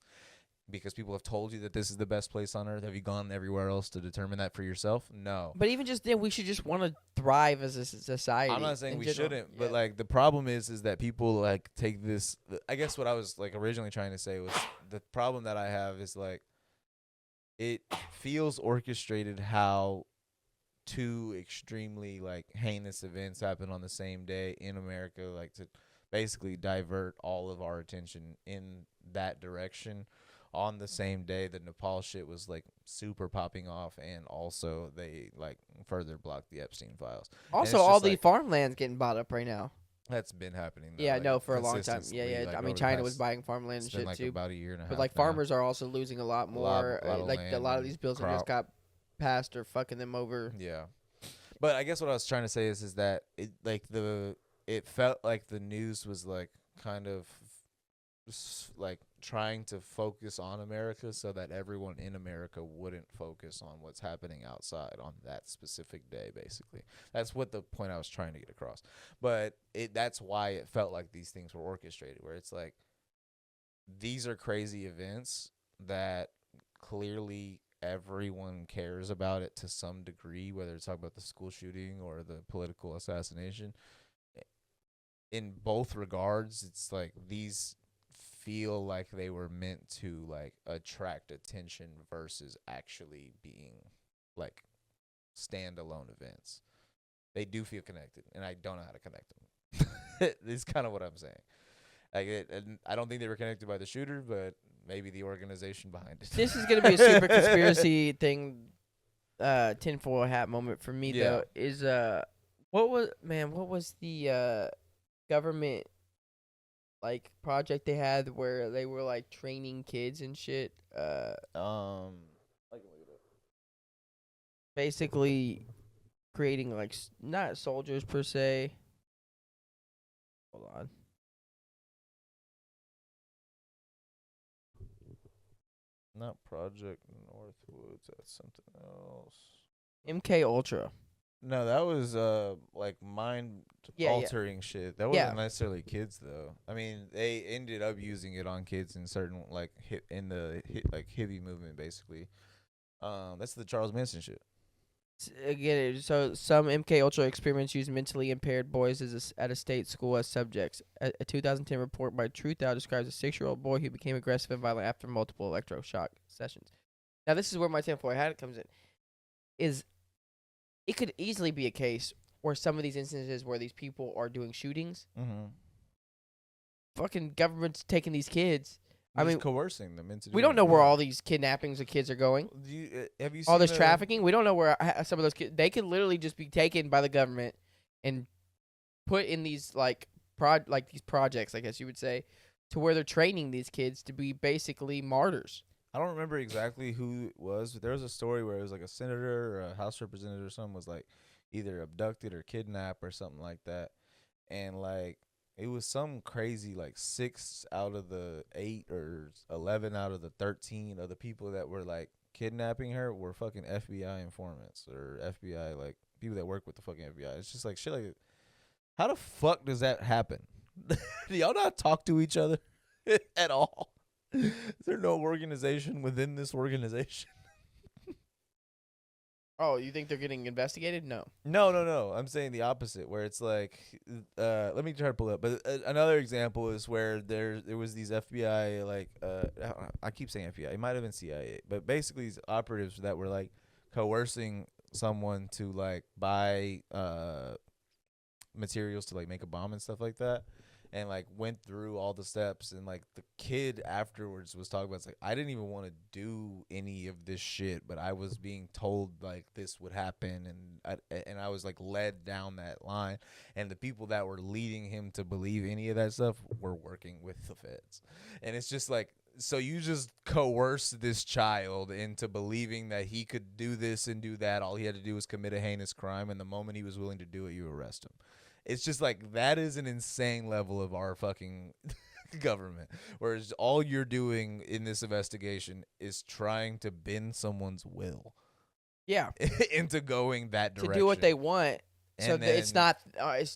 because people have told you that this is the best place on earth? Have you gone everywhere else to determine that for yourself? No. But even just then, we should just want to thrive as a society. I'm not saying in we general. shouldn't, Yeah. but like the problem is that people like take this. I guess what I was like originally trying to say was the problem that I have is like it feels orchestrated how two extremely like heinous events happen on the same day in America, like to basically divert all of our attention in that direction on the same day. The Nepal shit was like super popping off, and also they like further blocked the Epstein files. Also, it's all just, the like, farmlands getting bought up right now. That's been happening. Though, Yeah, like, no, for a long time. consistently, Yeah, yeah. like, I mean, over the China was past- buying farmland It's and been shit like too. about a year and a half. But like now. farmers are also losing a lot more. lot of Like a land lot of and these bills that crop. just got passed are fucking them over. Yeah, but I guess what I was trying to say is that it felt like the news was like kind of like trying to focus on America so that everyone in America wouldn't focus on what's happening outside on that specific day. Basically, that's what the point I was trying to get across. But that's why it felt like these things were orchestrated, where it's like these are crazy events that clearly everyone cares about it to some degree, whether it's talking about the school shooting or the political assassination. In both regards, it's like these feel like they were meant to like attract attention versus actually being like standalone events. They do feel connected, and I don't know how to connect them. It's kind of what I'm saying. And I don't think they were connected by the shooter, but maybe the organization behind it. This is gonna be a super conspiracy thing, tinfoil hat moment for me though. Is what was the government like project they had where they were like training kids and shit? I can look it up. Basically creating like not soldiers per se. Hold on. Not Project Northwoods. That's something else. MK Ultra. No, that was like mind Yeah, altering shit. That wasn't necessarily kids though. I mean, they ended up using it on kids in certain like hippie movement basically. That's the Charles Manson shit. Again, so some MK Ultra experiments used mentally impaired boys at a state school as subjects. A 2010 report by Truthout describes a 6-year-old boy who became aggressive and violent after multiple electroshock sessions. Now, this is where my tinfoil hat comes in. Is it could easily be a case where some of these instances where these people are doing shootings, fucking government's taking these kids. I mean, coercing them into. We don't know where all these kidnappings of kids are going. Have you seen all this trafficking? We don't know where some of those kids. They could literally just be taken by the government and put in these like these projects, I guess you would say, to where they're training these kids to be basically martyrs. I don't remember exactly who it was, but there was a story where it was like a senator or a House representative or something was like either abducted or kidnapped or something like that, and like. It was some crazy like 6 out of the 8 or 11 out of the 13 of the people that were like kidnapping her were fucking FBI informants or FBI like people that work with the fucking FBI. It's just like shit like how the fuck does that happen? Do y'all not talk to each other at all? Is there no organization within this organization? Oh, you think they're getting investigated? No. No. I'm saying the opposite, where it's like, let me try to pull it up. But another example is where there was these FBI, like, I keep saying FBI. It might have been CIA. But basically these operatives that were, like, coercing someone to, like, buy materials to, like, make a bomb and stuff like that. And, like, went through all the steps. And, like, the kid afterwards was talking about, it's like, I didn't even want to do any of this shit. But I was being told, like, this would happen. And I was, like, led down that line. And the people that were leading him to believe any of that stuff were working with the feds. And it's just, like, so you just coerced this child into believing that he could do this and do that. All he had to do was commit a heinous crime. And the moment he was willing to do it, you arrest him. It's just like that is an insane level of our fucking government. Whereas all you're doing in this investigation is trying to bend someone's will. Yeah. Into going that direction. To do what they want. So And it's then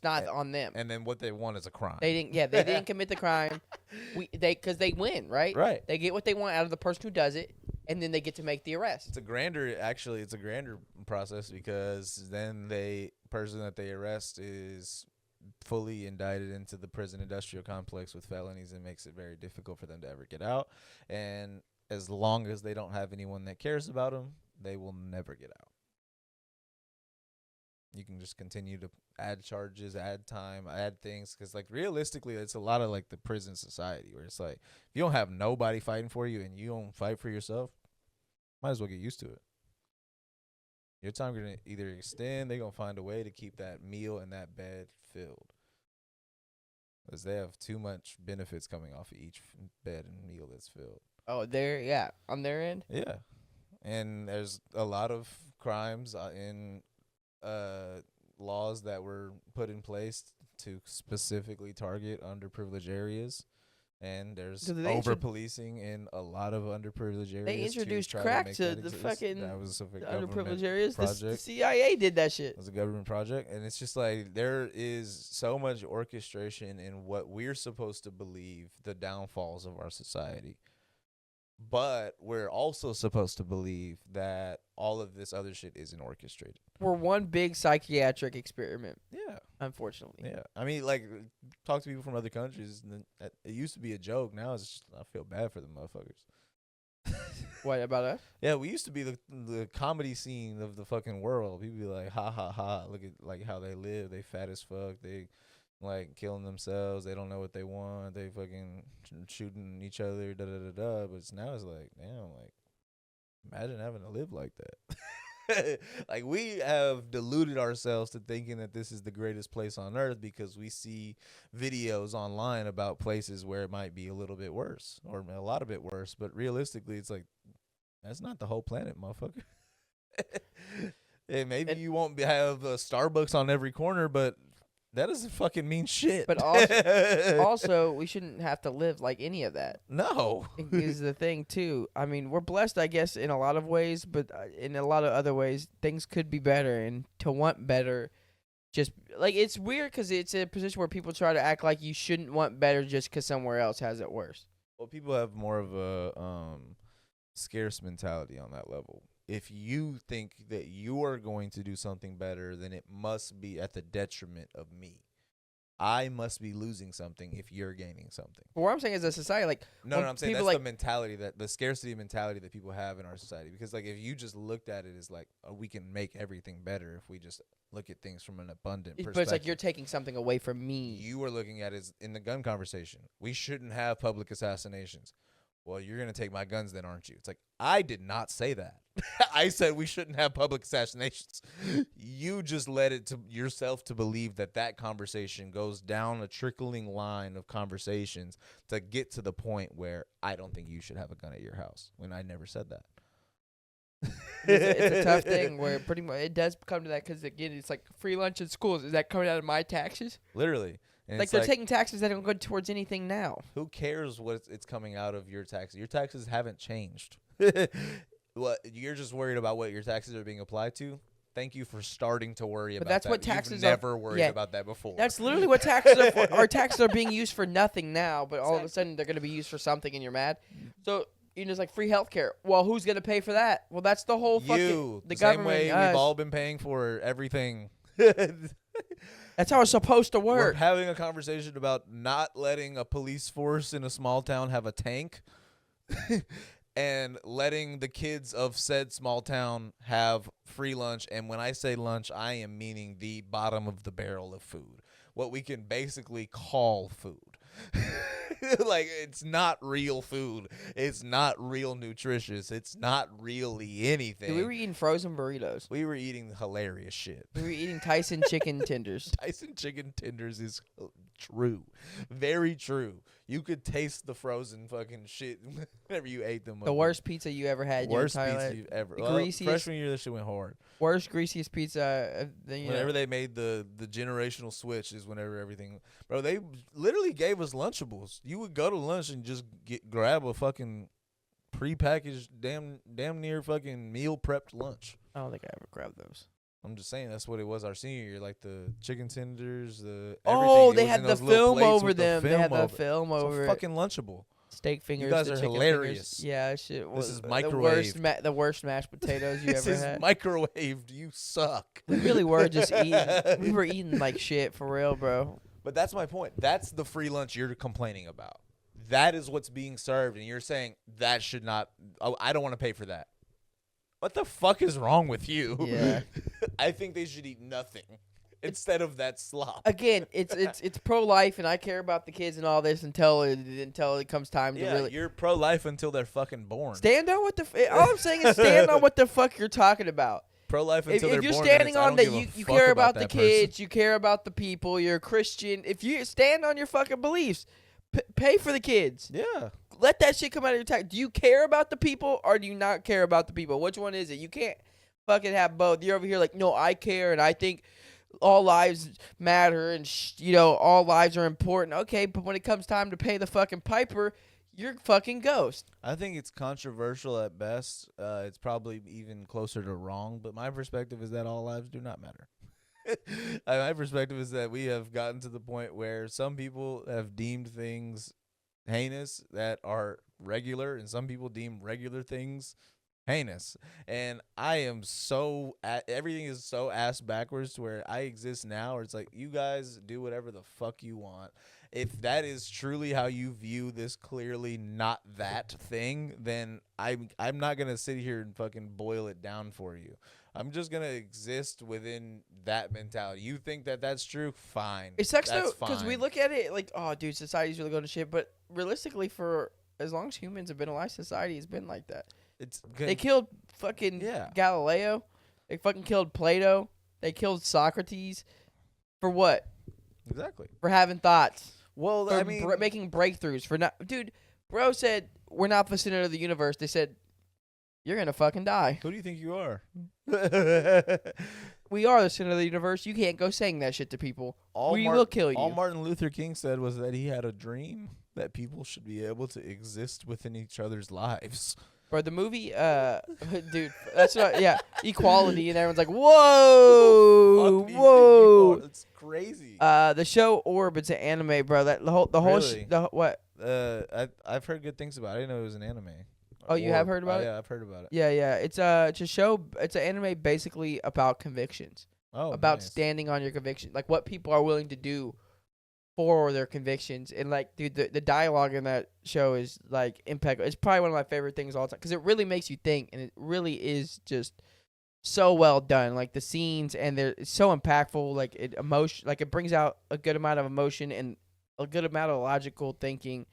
not on them. and then what they want is a crime. They didn't commit the crime. Because they win, right? Right. They get what they want out of the person who does it, and then they get to make the arrest. It's a grander process because then the person that they arrest is fully indicted into the prison industrial complex with felonies, and makes it very difficult for them to ever get out. And as long as they don't have anyone that cares about them, they will never get out. You can just continue to add charges, add time, add things. Because, like, realistically, it's a lot of, like, the prison society where it's like, if you don't have nobody fighting for you and you don't fight for yourself, might as well get used to it. Your time going to either extend, they're going to find a way to keep that meal and that bed filled. Because they have too much benefits coming off of each bed and meal that's filled. Oh, on their end? Yeah. And there's a lot of crimes in laws that were put in place to specifically target underprivileged areas, and there's over policing in a lot of underprivileged areas. They introduced crack to the fucking underprivileged areas. The CIA did that shit. It was a government project, and it's just like there is so much orchestration in what we're supposed to believe the downfalls of our society. But we're also supposed to believe that all of this other shit isn't orchestrated. We're one big psychiatric experiment. Yeah. Unfortunately. Yeah. I mean, like, talk to people from other countries. And it used to be a joke. Now it's just, I feel bad for the motherfuckers. What about us? Yeah, we used to be the comedy scene of the fucking world. People be like, ha, ha, ha. Look at, like, how they live. They fat as fuck. They, like, killing themselves. They don't know what they want. They fucking shooting each other, da-da-da-da. But now it's like, damn, like, imagine having to live like that. Like, we have deluded ourselves to thinking that this is the greatest place on earth because we see videos online about places where it might be a little bit worse or a lot of it worse. But realistically, it's like, that's not the whole planet, motherfucker. And maybe you won't have Starbucks on every corner, but that doesn't fucking mean shit. But also, we shouldn't have to live like any of that. No. Is the thing, too. I mean, we're blessed, I guess, in a lot of ways, but in a lot of other ways, things could be better. And to want better, just, like, it's weird because it's a position where people try to act like you shouldn't want better just because somewhere else has it worse. Well, people have more of a scarce mentality on that level. If you think that you are going to do something better, then it must be at the detriment of me. I must be losing something if you're gaining something. But what I'm saying is a society, like... No, I'm saying that's the mentality, the scarcity mentality that people have in our society. Because, like, if you just looked at it as, like, we can make everything better if we just look at things from an abundant perspective. But it's like you're taking something away from me. You are looking at it as in the gun conversation. We shouldn't have public assassinations. Well, you're going to take my guns then, aren't you? It's like, I did not say that. I said we shouldn't have public assassinations. You just led it to yourself to believe that conversation goes down a trickling line of conversations to get to the point where I don't think you should have a gun at your house, when I never said that. It's a tough thing where pretty much it does come to that because, again, it's like free lunch in schools. Is that coming out of my taxes? Literally. And like they're taking taxes that don't go towards anything now. Who cares what it's coming out of your taxes? Your taxes haven't changed. What, you're just worried about what your taxes are being applied to? Thank you for starting to worry about that. But that's what taxes are. You've never worried about that before. That's literally what taxes are for. Our taxes are being used for nothing now, but all of a sudden they're going to be used for something and you're mad. So, you know, it's like free healthcare. Well, who's going to pay for that? Well, that's the whole fucking... The government. Same way we've all been paying for everything. That's how it's supposed to work. We're having a conversation about not letting a police force in a small town have a tank and letting the kids of said small town have free lunch. And when I say lunch, I am meaning the bottom of the barrel of food, what we can basically call food. Like, it's not real food. It's not real nutritious. It's not really anything. Dude, we were eating frozen burritos. We were eating hilarious shit. We were eating Tyson chicken tenders. Tyson chicken tenders is true. Very true. You could taste the frozen fucking shit whenever you ate them. The worst pizza you ever had in your entire life. Worst pizza you've ever. Greasiest. Freshman year, that shit went hard. Worst, greasiest pizza. Whenever they made the generational switch is whenever everything... Bro, they literally gave us Lunchables. You would go to lunch and just grab a fucking prepackaged, damn near fucking meal prepped lunch. I don't think I ever grabbed those. I'm just saying that's what it was our senior year. Like the chicken tenders, the Oh, everything. It they was had in the those little film plates over with the them. They film had the over it. film So over it. fucking lunchable. Steak fingers. guys the are chicken hilarious. Fingers. Yeah, shit was This is the worst mashed potatoes you This ever is had. microwaved. You suck. We really were just eating. We were eating like shit for real, bro. But that's my point. That's the free lunch you're complaining about. That is what's being served, and you're saying that should not. Oh, I don't want to pay for that. What the fuck is wrong with you? Yeah. I think they should eat nothing instead of that slop. Again, it's pro life, and I care about the kids and all this until it comes time to really. You're pro-life until they're fucking born. Stand on what the. All I'm saying is stand on what the fuck you're talking about. Pro-life until they're If you're born. standing on that, you care about the that kids, you care about the people, you're a Christian. If you stand on your fucking beliefs, pay for the kids. Yeah. Let that shit come out of your tax. Do you care about the people or do you not care about the people? Which one is it? You can't fucking have both. You're over here like, no, I care and I think all lives matter and all lives are important. Okay, but when it comes time to pay the fucking piper, you're fucking ghost. I think it's controversial at best. It's probably even closer to wrong, but my perspective is that all lives do not matter. My perspective is that we have gotten to the point where some people have deemed things heinous that are regular, and some people deem regular things heinous. And I am everything is so ass backwards to where I exist now, where it's like, you guys do whatever the fuck you want. If that is truly how you view this clearly not that thing, then I'm not gonna sit here and fucking boil it down for you. I'm just gonna exist within that mentality. You think that that's true? Fine. It sucks That's though, because we fine. look at it like, oh, dude, society's really going to shit. But realistically, for as long as humans have been alive, society has been like that. They killed fucking Galileo. They fucking killed Plato. They killed Socrates. For what? Exactly. For having thoughts. Well, For I mean, making breakthroughs. For not, dude. Bro said we're not the center of the universe. They said you're gonna fucking die. who do you think you are? We are the center of the universe. You can't go saying that shit to people. We will kill you. All Martin Luther King said was that he had a dream that people should be able to exist within each other's lives. Bro, the movie, dude, that's not, equality, and everyone's like, whoa, whoa. It's crazy. The show Orb, it's an anime, bro. That the whole, Really? what? I've heard good things about it. I didn't know it was an anime. Oh, you have heard about it? Yeah, I've heard about it. Yeah. It's a show. It's an anime basically about convictions, about nice. standing on your conviction, like what people are willing to do for their convictions. And like, dude, the dialogue in that show is like impeccable. It's probably one of my favorite things of all time because it really makes you think, and it really is just so well done. Like the scenes, and it's so impactful. Like it brings out a good amount of emotion and a good amount of logical thinking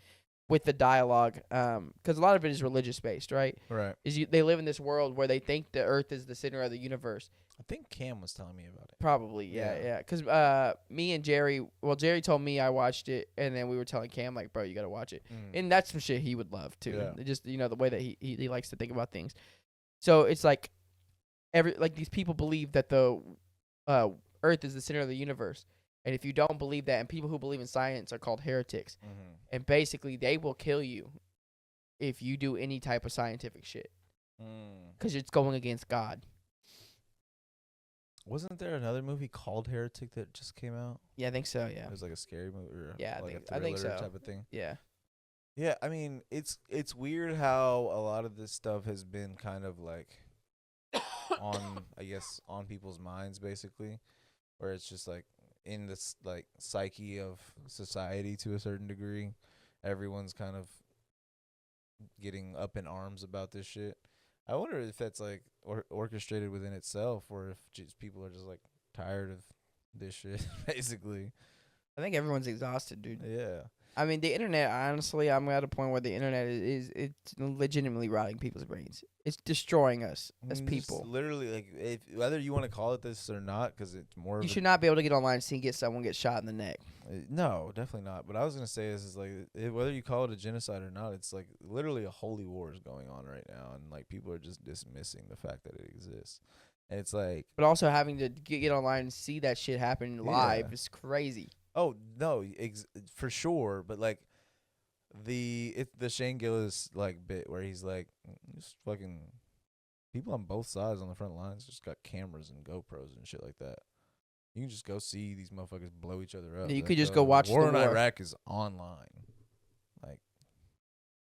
with the dialogue, because a lot of it is religious based, right? Right. They live in this world where they think the Earth is the center of the universe. I think Cam was telling me about it. Probably, yeah. Because me and Jerry told me I watched it, and then we were telling Cam like, bro, you gotta watch it, and that's some shit he would love too. Yeah. Just the way that he likes to think about things. So it's like these people believe that the Earth is the center of the universe. And if you don't believe that, and people who believe in science are called heretics, and basically they will kill you if you do any type of scientific shit, because it's going against God. Wasn't there another movie called Heretic that just came out? Yeah, I think so. Yeah. It was like a scary movie, or Yeah, like I think so. type of thing. Yeah. Yeah, I mean, it's weird how a lot of this stuff has been kind of like on people's minds, basically, where it's just like in this like psyche of society to a certain degree. Everyone's kind of getting up in arms about this shit. I wonder if that's like orchestrated within itself, or if just people are just like tired of this shit, basically. I think everyone's exhausted, dude. Yeah. I mean, the internet, honestly, I'm at a point where the internet it's legitimately rotting people's brains. It's destroying us as people. Literally, like, whether you want to call it this or not, because it's more. You should not be able to get online and get someone get shot in the neck. No, definitely not. But I was gonna say is like whether you call it a genocide or not, it's like literally a holy war is going on right now, and like people are just dismissing the fact that it exists. And it's like, but also having to get online and see that shit happen live is crazy. Oh no, for sure. But like the Shane Gillis like bit where he's like, just fucking people on both sides on the front lines just got cameras and GoPros and shit like that. You can just go see these motherfuckers blow each other up. You could just go watch the war the in war. Iraq is online. Like,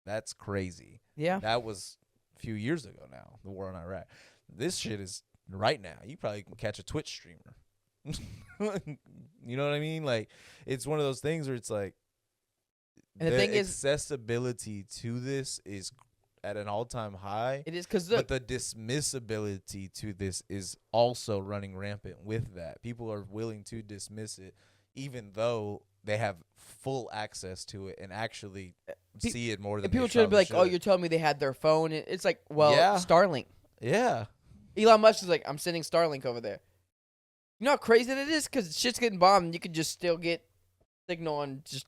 that's crazy. Yeah. That was a few years ago now, the war in Iraq. This shit is right now. You probably can catch a Twitch streamer. You know what I mean? Like, it's one of those things where it's like, And the thing is, accessibility to this is at an all-time high. it is because But the dismissibility to this is also running rampant with that. People are willing to dismiss it, even though they have full access to it and actually see it more than people they try to be like, should. "Oh, you're telling me they had their phone?" It's like, well, Yeah. Starlink. Yeah. Elon Musk is like, "I'm sending Starlink over there." You know how crazy that is? Because shit's getting bombed, and you could just still get signal and just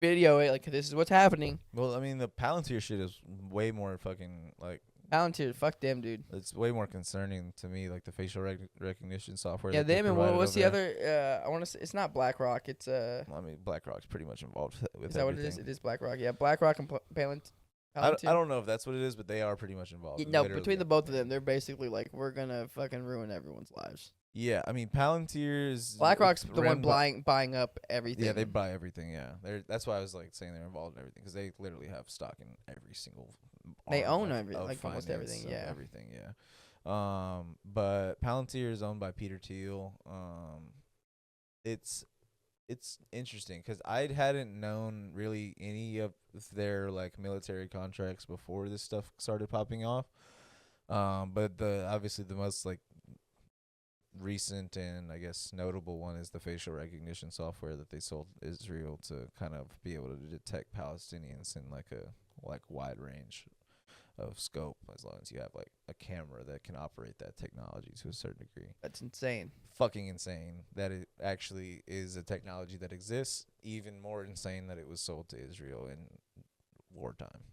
video it. Like, this is what's happening. Well, I mean, the Palantir shit is way more fucking, like, Palantir, fuck them, dude. it's way more concerning to me, like the facial recognition software. Yeah, that they them and provided what's the over there. other? I want to say it's not BlackRock. It's I mean, BlackRock's pretty much involved with Is that what it is? everything. It is BlackRock. Yeah, BlackRock and Palantir. I don't know if that's what it is, but they are pretty much involved. No, literally. between the both of them, they're basically like, we're gonna fucking ruin everyone's lives. Yeah, I mean, Palantir's BlackRock's the one ran buying up everything. Yeah, they buy everything. Yeah, that's why I was like saying they're involved in everything because they literally have stock in every single. They arm own of- everything, of like almost finance, everything. of Yeah, everything. Yeah. But Palantir is owned by Peter Thiel. It's interesting because I hadn't known really any of their like military contracts before this stuff started popping off. But obviously the most like recent and I guess notable one is the facial recognition software that they sold Israel to kind of be able to detect Palestinians in like a wide range of scope, as long as you have like a camera that can operate that technology to a certain degree. that's insane. Fucking insane that it actually is a technology that exists. Even more insane that it was sold to Israel in wartime.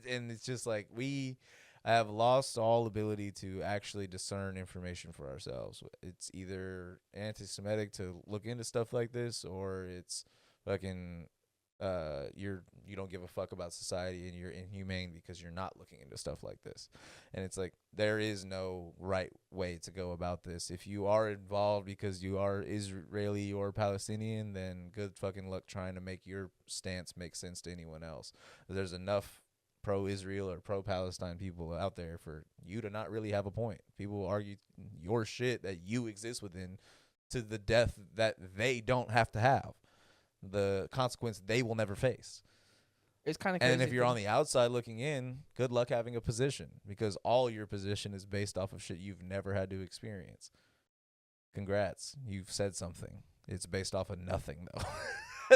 And it's just like we have lost all ability to actually discern information for ourselves. It's either anti-Semitic to look into stuff like this, or it's fucking you don't give a fuck about society and you're inhumane because you're not looking into stuff like this. And it's like there is no right way to go about this. If you are involved because you are Israeli or Palestinian, then good fucking luck trying to make your stance make sense to anyone else. There's enough pro-Israel or pro-Palestine people out there for you to not really have a point. People argue your shit that you exist within to the death that they don't have to have. The consequence they will never face. It's kind of crazy. And if you're on the outside looking in, good luck having a position because all your position is based off of shit you've never had to experience. Congrats, you've said something. It's based off of nothing though.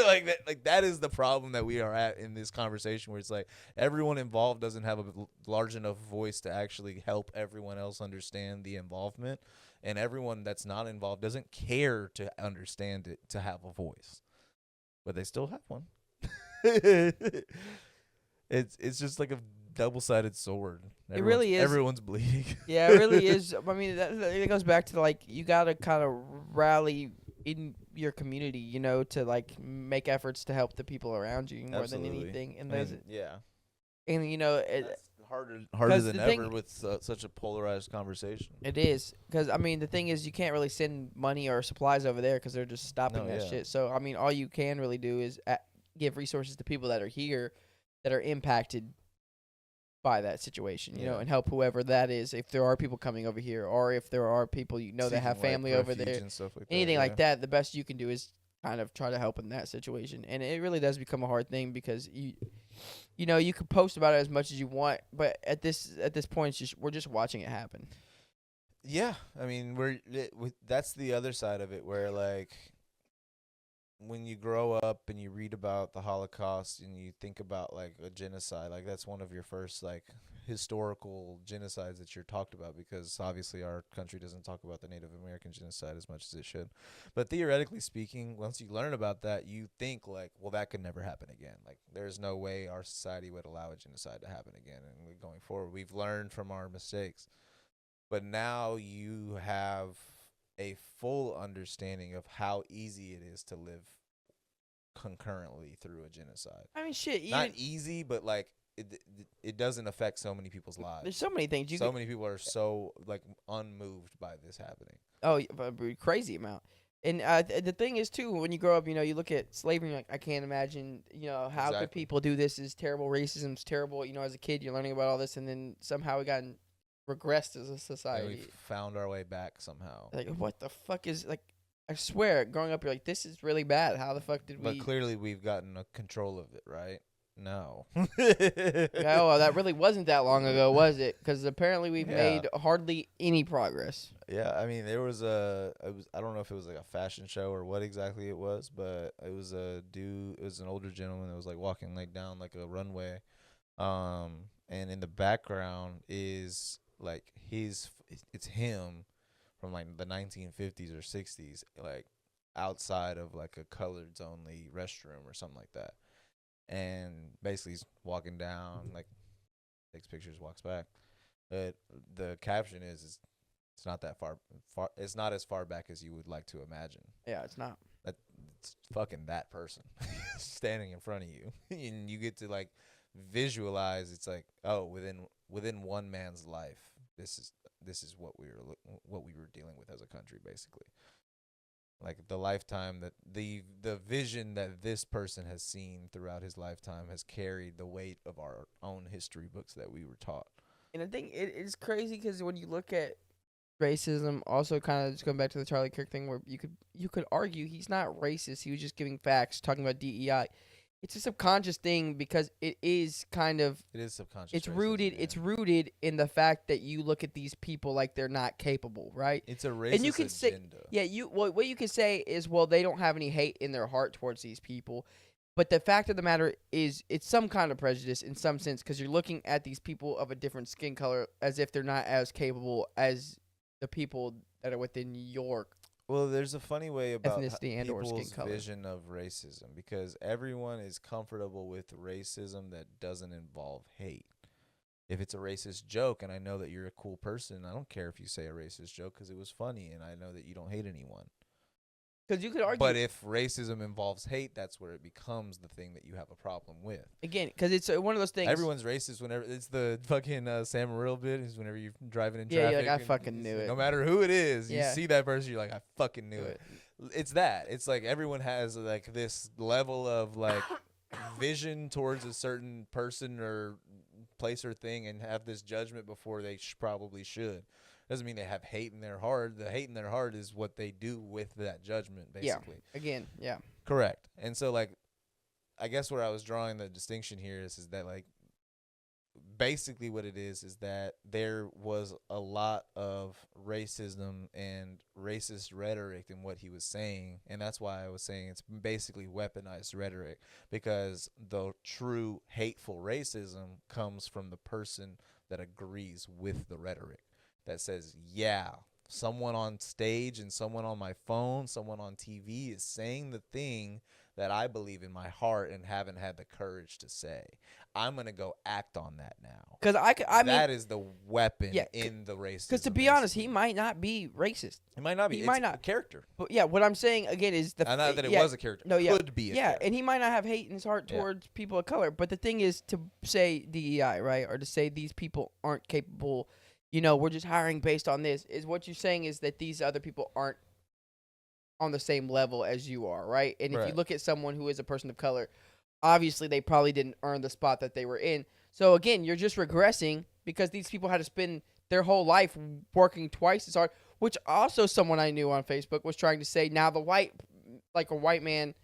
Like that is the problem that we are at in this conversation, where it's like everyone involved doesn't have a large enough voice to actually help everyone else understand the involvement, and everyone that's not involved doesn't care to understand it to have a voice, but they still have one. It's just like a double-sided sword. It really is. Everyone's bleeding. Yeah, it really is. I mean, it goes back to like you gotta kind of rally in your community, you know, to like make efforts to help the people around you more Absolutely. than anything. And Yeah, and you know, that's harder 'cause than the ever thing- with such a polarized conversation. it is because I mean the thing is you can't really send money or supplies over there because they're just stopping No, that yeah. shit. So I mean, all you can really do is give resources to people that are here that are impacted by that situation, you know, Yeah. and help whoever that is. If there are people coming over here, or if there are people you know that Seeking, have like, family over refuge there, and stuff like anything that, like that, the best you can do is kind of try to help in that situation. And it really does become a hard thing because you know, you can post about it as much as you want, but at this point, we're just watching it happen. Yeah, I mean, that's the other side of it, where like when you grow up and you read about the Holocaust and you think about like a genocide, like that's one of your first like historical genocides that you're talked about, because obviously our country doesn't talk about the Native American genocide as much as it should. But theoretically speaking, once you learn about that, you think like, well, that could never happen again. Like there's no way our society would allow a genocide to happen again. And going forward, we've learned from our mistakes. But now you have a full understanding of how easy it is to live concurrently through a genocide. I mean, shit. Not easy, but like it doesn't affect so many people's lives. There's so many things you So could. many people are so like unmoved by this happening. Oh, a crazy amount. And the thing is too, when you grow up, you look at slavery, you're like, I can't imagine, how could Exactly. people do this? Is terrible. Racism's terrible. As a kid, you're learning about all this, and then somehow we got regressed as a And society. we found our way back somehow. Like, what the fuck is like? I swear, growing up, you're like, this is really bad. How the fuck did But we? clearly we've gotten a control of it, right? No. Oh, that really wasn't that long ago, was it? Because apparently we've Yeah. made hardly any progress. Yeah, I mean, there was I don't know if it was like a fashion show or what exactly it was, but it was a dude, it was an older gentleman that was like walking like down like a runway. And in the background is like it's him from like the 1950s or 60s, like outside of like a coloreds only restroom or something like that. And basically he's walking down, like takes pictures, walks back. But the caption is it's not that far. It's not as far back as you would like to imagine. Yeah, it's not. That it's fucking that person standing in front of you, and you get to like visualize. It's like, oh, within one man's life, this is what we were dealing with as a country, basically. Like the lifetime that the vision that this person has seen throughout his lifetime has carried the weight of our own history books that we were taught. And I think it's crazy because when you look at racism, also kind of just going back to the Charlie Kirk thing, where you could argue he's not racist. He was just giving facts, talking about DEI. It's a subconscious thing because it is kind of It is subconscious. it's racism, rooted. yeah. It's rooted in the fact that you look at these people like they're not capable, right? It's a racist And you can say, agenda. yeah, what you can say is, well, they don't have any hate in their heart towards these people. But the fact of the matter is, it's some kind of prejudice in some sense because you're looking at these people of a different skin color as if they're not as capable as the people that are within your. Well, there's a funny way about Ethnicity and or skin people's color. vision of racism because everyone is comfortable with racism that doesn't involve hate. If it's a racist joke and I know that you're a cool person, I don't care if you say a racist joke because it was funny and I know that you don't hate anyone. Because you could argue. But if racism involves hate, that's where it becomes the thing that you have a problem with. Again, because it's one of those things. Everyone's racist whenever it's the fucking Sam Morril bit is whenever you're driving in Yeah, traffic. you're like, I and fucking knew it. No matter who it is, Yeah. you see that person, you're like, I fucking knew it. It's that. It's like everyone has like this level of like vision towards a certain person or place or thing and have this judgment before they probably should. Doesn't mean they have hate in their heart. The hate in their heart is what they do with that judgment, basically. Yeah. Again, yeah. Correct. And so, like, I guess where I was drawing the distinction here is that, like, basically what it is that there was a lot of racism and racist rhetoric in what he was saying. And that's why I was saying it's basically weaponized rhetoric because the true hateful racism comes from the person that agrees with the rhetoric. That says, yeah, someone on stage and someone on my phone, someone on TV is saying the thing that I believe in my heart and haven't had the courage to say. I'm going to go act on that now. Because I mean, that is the weapon yeah, in the racism. because to be honest, he might not be racist. It might not be. he It's might not. a character. But yeah, what I'm saying again is Not that it yeah, was a character. No, yeah, Could be a yeah, character. and he might not have hate in his heart Yeah. towards people of color. But the thing is to say DEI, right, or to say these people aren't capable. We're just hiring based on this. Is what you're saying is that these other people aren't on the same level as you are, right? And if you Right. look at someone who is a person of color, obviously they probably didn't earn the spot that they were in. So again, you're just regressing because these people had to spend their whole life working twice as hard, which also someone I knew on Facebook was trying to say now a white man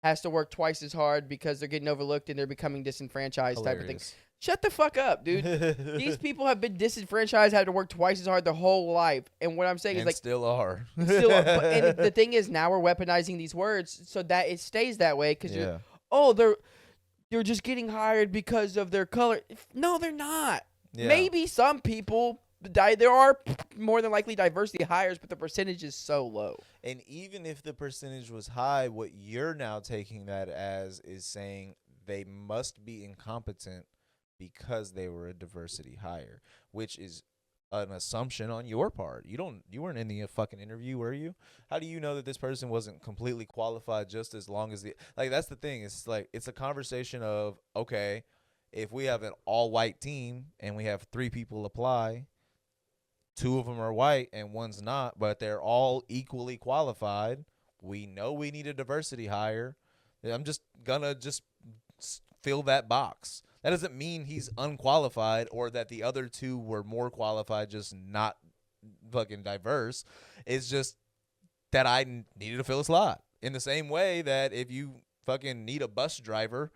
has to work twice as hard because they're getting overlooked and they're becoming disenfranchised type of thing. Hilarious. Shut the fuck up, dude. These people have been disenfranchised, had to work twice as hard their whole life. And what I'm saying is And like still are. and the thing is now we're weaponizing these words so that it stays that way because Yeah. they're just getting hired because of their color. No, they're not. Yeah. Maybe some people there are more than likely diversity hires, but the percentage is so low. And even if the percentage was high, what you're now taking that as is saying they must be incompetent because they were a diversity hire, which is an assumption on your part. You weren't in the fucking interview, were you? How do you know that this person wasn't completely qualified just as long as that's the thing. It's like it's a conversation of, okay, if we have an all-white team and we have 3 people apply, 2 of them are white and one's not, but they're all equally qualified, we know we need a diversity hire. I'm just gonna fill that box. That doesn't mean he's unqualified or that the other 2 were more qualified, just not fucking diverse. It's just that I needed to fill a slot. In the same way that if you fucking need a bus driver,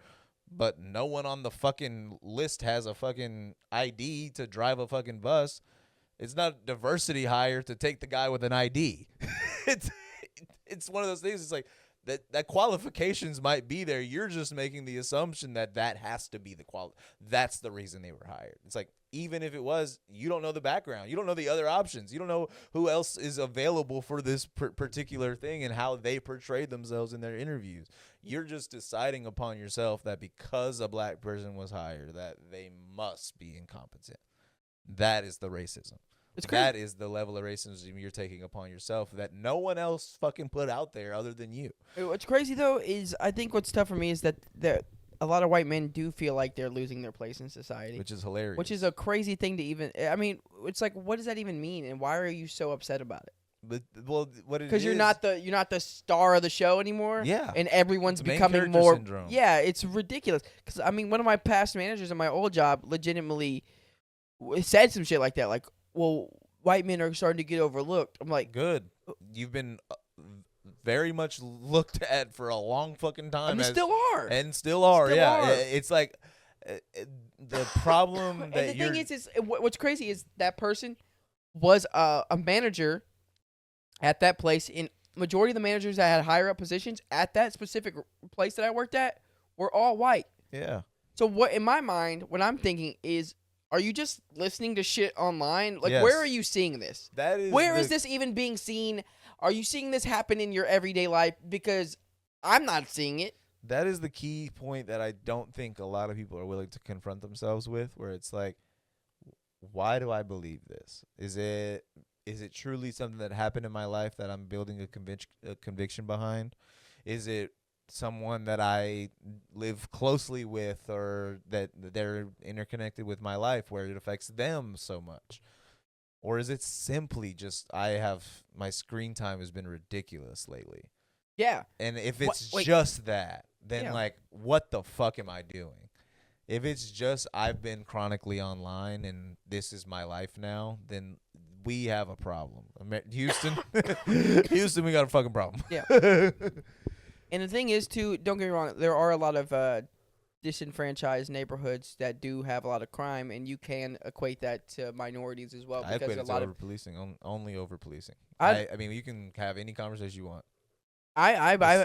but no one on the fucking list has a fucking ID to drive a fucking bus, it's not diversity hire to take the guy with an ID. it's one of those things. It's like that qualifications might be there. You're just making the assumption that has to be the that's the reason they were hired. It's like, even if it was, you don't know the background. You don't know the other options. You don't know who else is available for this particular thing and how they portrayed themselves in their interviews. You're just deciding upon yourself that because a black person was hired, that they must be incompetent. That is the racism. That is the level of racism you're taking upon yourself that no one else fucking put out there other than you. What's crazy, though, is I think what's tough for me is that a lot of white men do feel like they're losing their place in society. Which is hilarious. Which is a crazy thing to even... I mean, it's like, what does that even mean? And why are you so upset about it? But, well, what it is... Because you're not the star of the show anymore. Yeah. And everyone's becoming more... Syndrome. Yeah, it's ridiculous. Because, I mean, one of my past managers in my old job legitimately said some shit like that. Like, well, white men are starting to get overlooked. I'm like... Good. You've been... very much looked at for a long fucking time. And still are. Yeah. It's like the problem that and the thing is what's crazy is that person was a manager at that place. And majority of the managers that had higher up positions at that specific place that I worked at were all white. Yeah. So what, in my mind, what I'm thinking is, are you just listening to shit online? Like, yes. Where are you seeing this? Where is this even being seen? Are you seeing this happen in your everyday life? Because I'm not seeing it. That is the key point that I don't think a lot of people are willing to confront themselves with, where it's like, why do I believe this? Is it truly something that happened in my life that I'm building a conviction behind? Is it someone that I live closely with, or that they're interconnected with my life where it affects them so much? Or is it simply just my screen time has been ridiculous lately? Yeah. And if it's just that, then like, what the fuck am I doing? If it's just I've been chronically online and this is my life now, then we have a problem. Houston, Houston, we got a fucking problem. Yeah. And the thing is, too, don't get me wrong, there are a lot of disenfranchised neighborhoods that do have a lot of crime, and you can equate that to minorities as well. I because equate it a lot to of over-policing, only over-policing. I mean, you can have any conversation you want.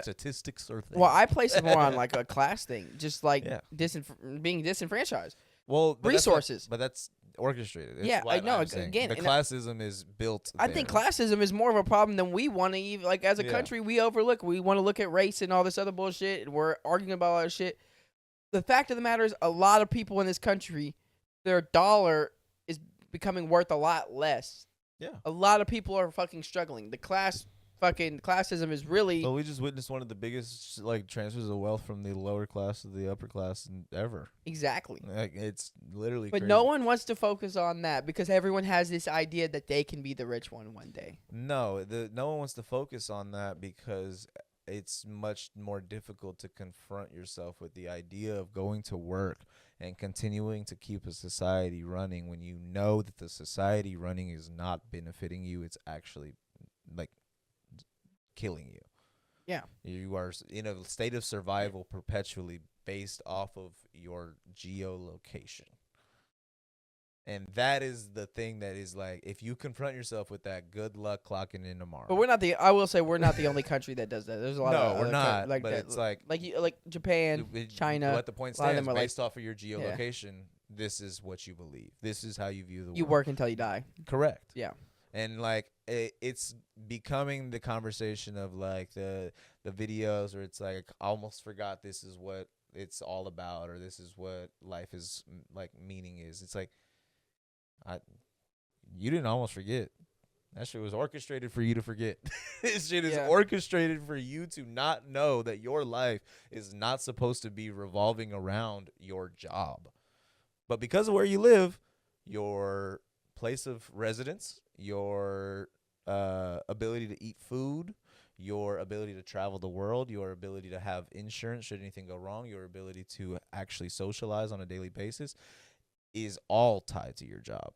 Statistics or things. Well, I place it more on like a class thing, just like being disenfranchised. Well, resources. But that's orchestrated. Yeah, I know. Again, the classism is built. I think classism is more of a problem than we want to even. Like, as a country, we overlook. We want to look at race and all this other bullshit, and we're arguing about all that shit. The fact of the matter is, a lot of people in this country, their dollar is becoming worth a lot less. Yeah. A lot of people are fucking struggling. Classism is really... Well, we just witnessed one of the biggest like transfers of wealth from the lower class to the upper class ever. Exactly. Like, it's literally But crazy. no one wants to focus on that because everyone has this idea that they can be the rich one day. No, no one wants to focus on that because it's much more difficult to confront yourself with the idea of going to work and continuing to keep a society running when you know that the society running is not benefiting you. It's actually like killing you. Yeah. You are in a state of survival perpetually based off of your geolocation. And that is the thing that is like, if you confront yourself with that, good luck clocking in tomorrow. But I will say we're not the only country that does that. There's a lot of we're not. Like but that, it's like Japan, China. What the point stands, based off of your geolocation, this is what you believe. This is how you view the world. You work until you die. Correct. Yeah. And like it's becoming the conversation of like the videos where it's like, I almost forgot this is what it's all about, or this is what life is like, meaning is. It's like, you didn't almost forget. That shit was orchestrated for you to forget. This shit is orchestrated for you to not know that your life is not supposed to be revolving around your job. But because of where you live, your place of residence, your ability to eat food, your ability to travel the world, your ability to have insurance should anything go wrong, your ability to actually socialize on a daily basis is all tied to your job.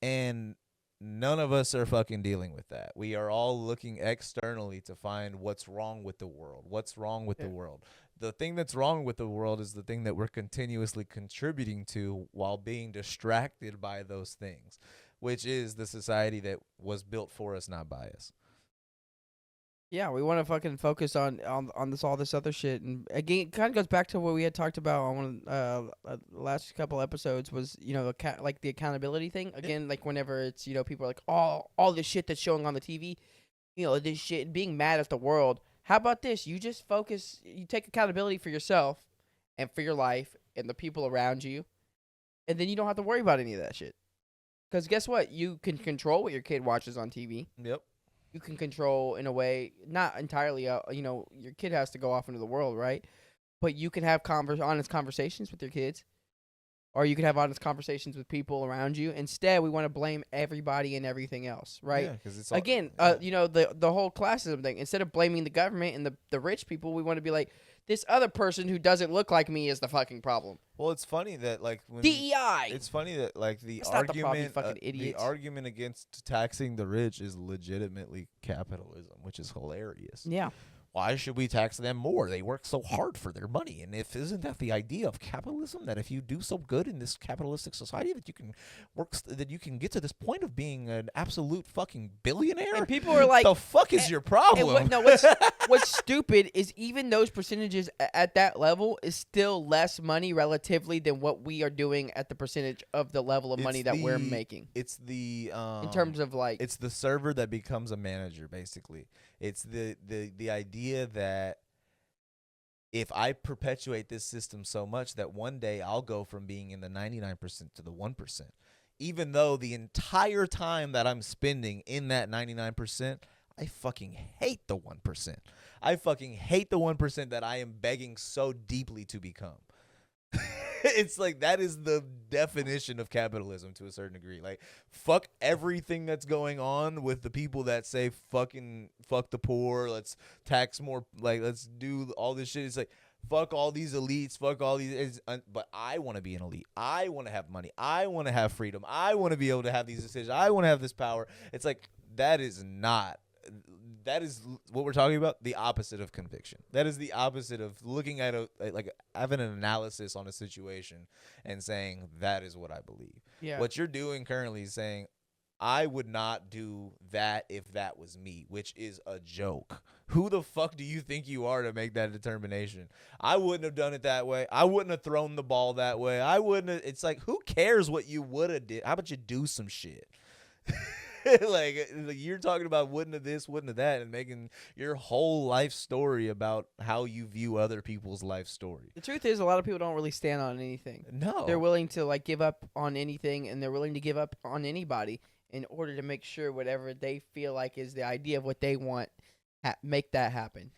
And none of us are fucking dealing with that. We are all looking externally to find what's wrong with the world. What's wrong with the world? The thing that's wrong with the world is the thing that we're continuously contributing to while being distracted by those things, which is the society that was built for us, not by us. Yeah, we want to fucking focus on this all this other shit, and again, it kind of goes back to what we had talked about on one of the last couple episodes. Was like the accountability thing again? Like whenever it's people are like all this shit that's showing on the TV, this shit, being mad at the world. How about this? You just focus. You take accountability for yourself and for your life and the people around you, and then you don't have to worry about any of that shit. Because guess what? You can control what your kid watches on TV. Yep. You can control in a way, not entirely. Your kid has to go off into the world, right? But you can have honest conversations with your kids, or you can have honest conversations with people around you. Instead, we want to blame everybody and everything else, right? Yeah, because it's all, again, the whole classism thing. Instead of blaming the government and the rich people, we want to be like, this other person who doesn't look like me is the fucking problem. Well, it's funny that like when DEI. It's funny that like the That's not the problem, you argument, fucking the idiots. argument against taxing the rich is legitimately capitalism, which is hilarious. Yeah. Why should we tax them more? They work so hard for their money, and if isn't that the idea of capitalism? That if you do so good in this capitalistic society, that you can that you can get to this point of being an absolute fucking billionaire. And people are like, "The fuck is your problem?" What's stupid is even those percentages at that level is still less money relatively than what we are doing at the percentage of the level of money that we're making. It's the in terms of like, it's the server that becomes a manager, basically. It's the idea that if I perpetuate this system so much that one day I'll go from being in the 99% to the 1%, even though the entire time that I'm spending in that 99%, I fucking hate the 1%. I fucking hate the 1% that I am begging so deeply to become. It's like that is the definition of capitalism to a certain degree. Like, fuck everything that's going on with the people that say fuck the poor, let's tax more, like let's do all this shit. It's like fuck all these elites, fuck all these. But I want to be an elite. I want to have money. I want to have freedom. I want to be able to have these decisions. I want to have this power. It's like that is what we're talking about, the opposite of conviction. That is the opposite of looking at having an analysis on a situation and saying that is what I believe. yeah. What you're doing currently is saying I would not do that if that was me, which is a joke. Who the fuck do you think you are to make that determination? I wouldn't have done it that way. I wouldn't have thrown the ball that way. I wouldn't have, it's like, who cares what you would have did? How about you do some shit? like you're talking about wouldn't have this, wouldn't have that, and making your whole life story about how you view other people's life story. The truth is, a lot of people don't really stand on anything. No. They're willing to like give up on anything, and they're willing to give up on anybody in order to make sure whatever they feel like is the idea of what they want, make that happen.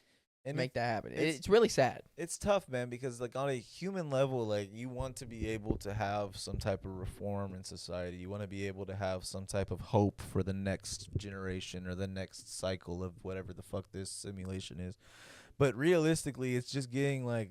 And make that happen. It's really sad. It's tough, man, because like on a human level, like you want to be able to have some type of reform in society. You want to be able to have some type of hope for the next generation or the next cycle of whatever the fuck this simulation is. But realistically, it's just getting like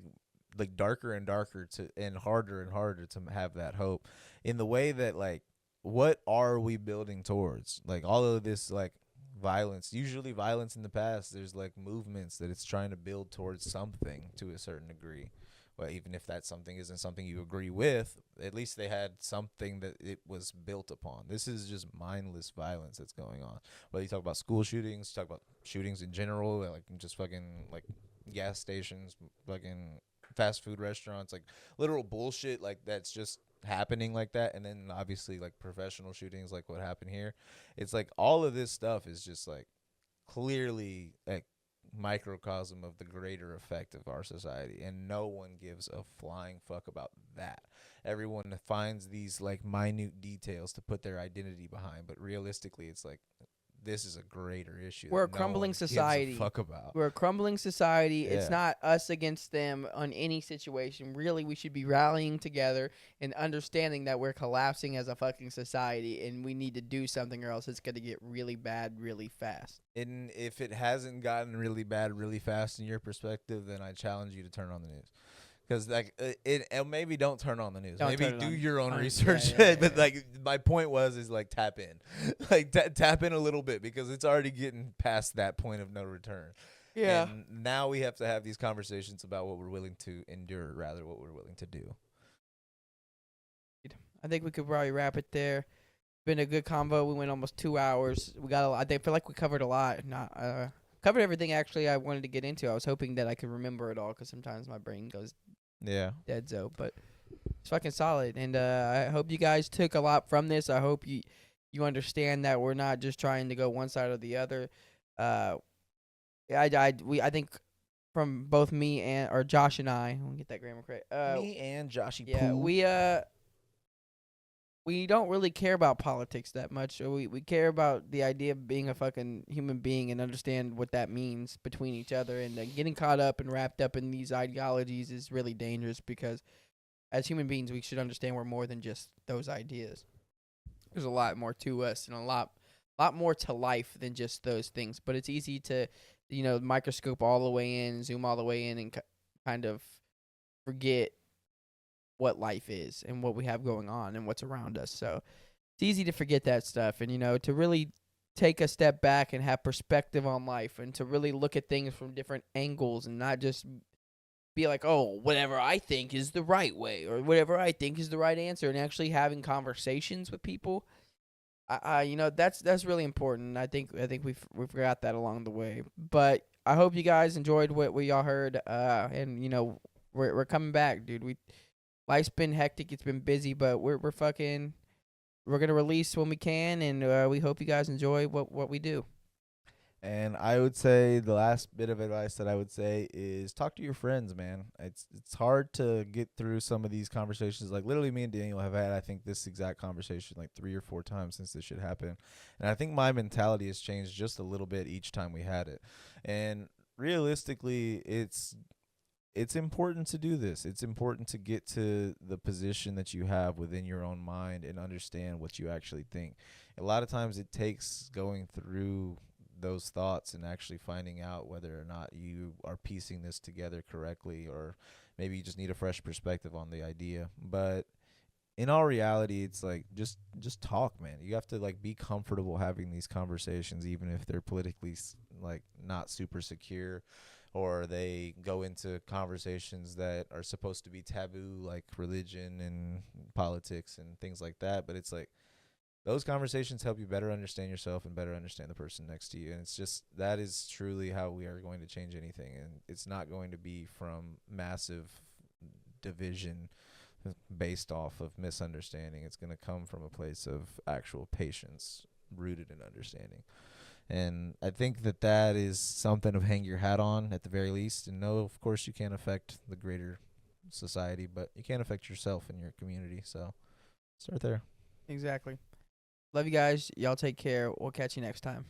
darker and darker and harder to have that hope in the way that like, what are we building towards? Like all of this, like, violence, usually violence in the past, there's like movements that it's trying to build towards something to a certain degree. Well, even if that something isn't something you agree with, at least they had something that it was built upon. This is just mindless violence that's going on. Whether you talk about school shootings, talk about shootings in general, like just fucking like gas stations, fucking fast food restaurants, like literal bullshit like that's just happening like that. And then obviously like professional shootings like what happened here. It's like all of this stuff is just like clearly like microcosm of the greater effect of our society, and no one gives a flying fuck about that. Everyone finds these like minute details to put their identity behind, but realistically it's like this is a greater issue. We're a that no crumbling one society. Gives a fuck about. We're a crumbling society. Yeah. It's not us against them on any situation. Really, we should be rallying together and understanding that we're collapsing as a fucking society, and we need to do something, or else it's going to get really bad really fast. And if it hasn't gotten really bad really fast in your perspective, then I challenge you to turn on the news. Because like maybe don't turn on the news. Maybe do your own research. But like my point is like tap in, like tap in a little bit, because it's already getting past that point of no return. Yeah. And now we have to have these conversations about what we're willing to endure, rather what we're willing to do. I think we could probably wrap it there. Been a good convo. We went almost 2 hours. We got a lot. I feel like we covered a lot. Covered everything actually I wanted to get into. I was hoping that I could remember it all, because sometimes my brain goes dead zo, but it's fucking solid. And I hope you guys took a lot from this. I hope you understand that we're not just trying to go one side or the other. I think from both me and or Josh and I want to get that grammar correct. Me and Joshy yeah, Poo. we don't really care about politics that much. We care about the idea of being a fucking human being and understand what that means between each other. And getting caught up and wrapped up in these ideologies is really dangerous, because as human beings, we should understand we're more than just those ideas. There's a lot more to us and a lot more to life than just those things. But it's easy to, microscope all the way in, zoom all the way in, and kind of forget what life is and what we have going on and what's around us. So it's easy to forget that stuff, and to really take a step back and have perspective on life, and to really look at things from different angles, and not just be like, oh, whatever I think is the right way, or whatever I think is the right answer, and actually having conversations with people. That's really important. I think we've got that along the way. But I hope you guys enjoyed what we all heard. And we're coming back, dude. Life's been hectic. It's been busy, but we're gonna release when we can, and we hope you guys enjoy what we do. And I would say the last bit of advice that I would say is talk to your friends, man. It's hard to get through some of these conversations. Like literally me and Daniel have had, I think, this exact conversation like 3 or 4 times since this shit happened. And I think my mentality has changed just a little bit each time we had it. And realistically, it's important to do this. It's important to get to the position that you have within your own mind and understand what you actually think. A lot of times it takes going through those thoughts and actually finding out whether or not you are piecing this together correctly, or maybe you just need a fresh perspective on the idea. But in all reality, it's like just talk, man. You have to like be comfortable having these conversations, even if they're politically like not super secure, or they go into conversations that are supposed to be taboo, like religion and politics and things like that. But it's like those conversations help you better understand yourself and better understand the person next to you. And it's just, that is truly how we are going to change anything. And it's not going to be from massive division based off of misunderstanding. It's going to come from a place of actual patience rooted in understanding. And I think that is something to hang your hat on at the very least. And no, of course you can't affect the greater society, but you can affect yourself and your community. So start there. Exactly. Love you guys. Y'all take care. We'll catch you next time.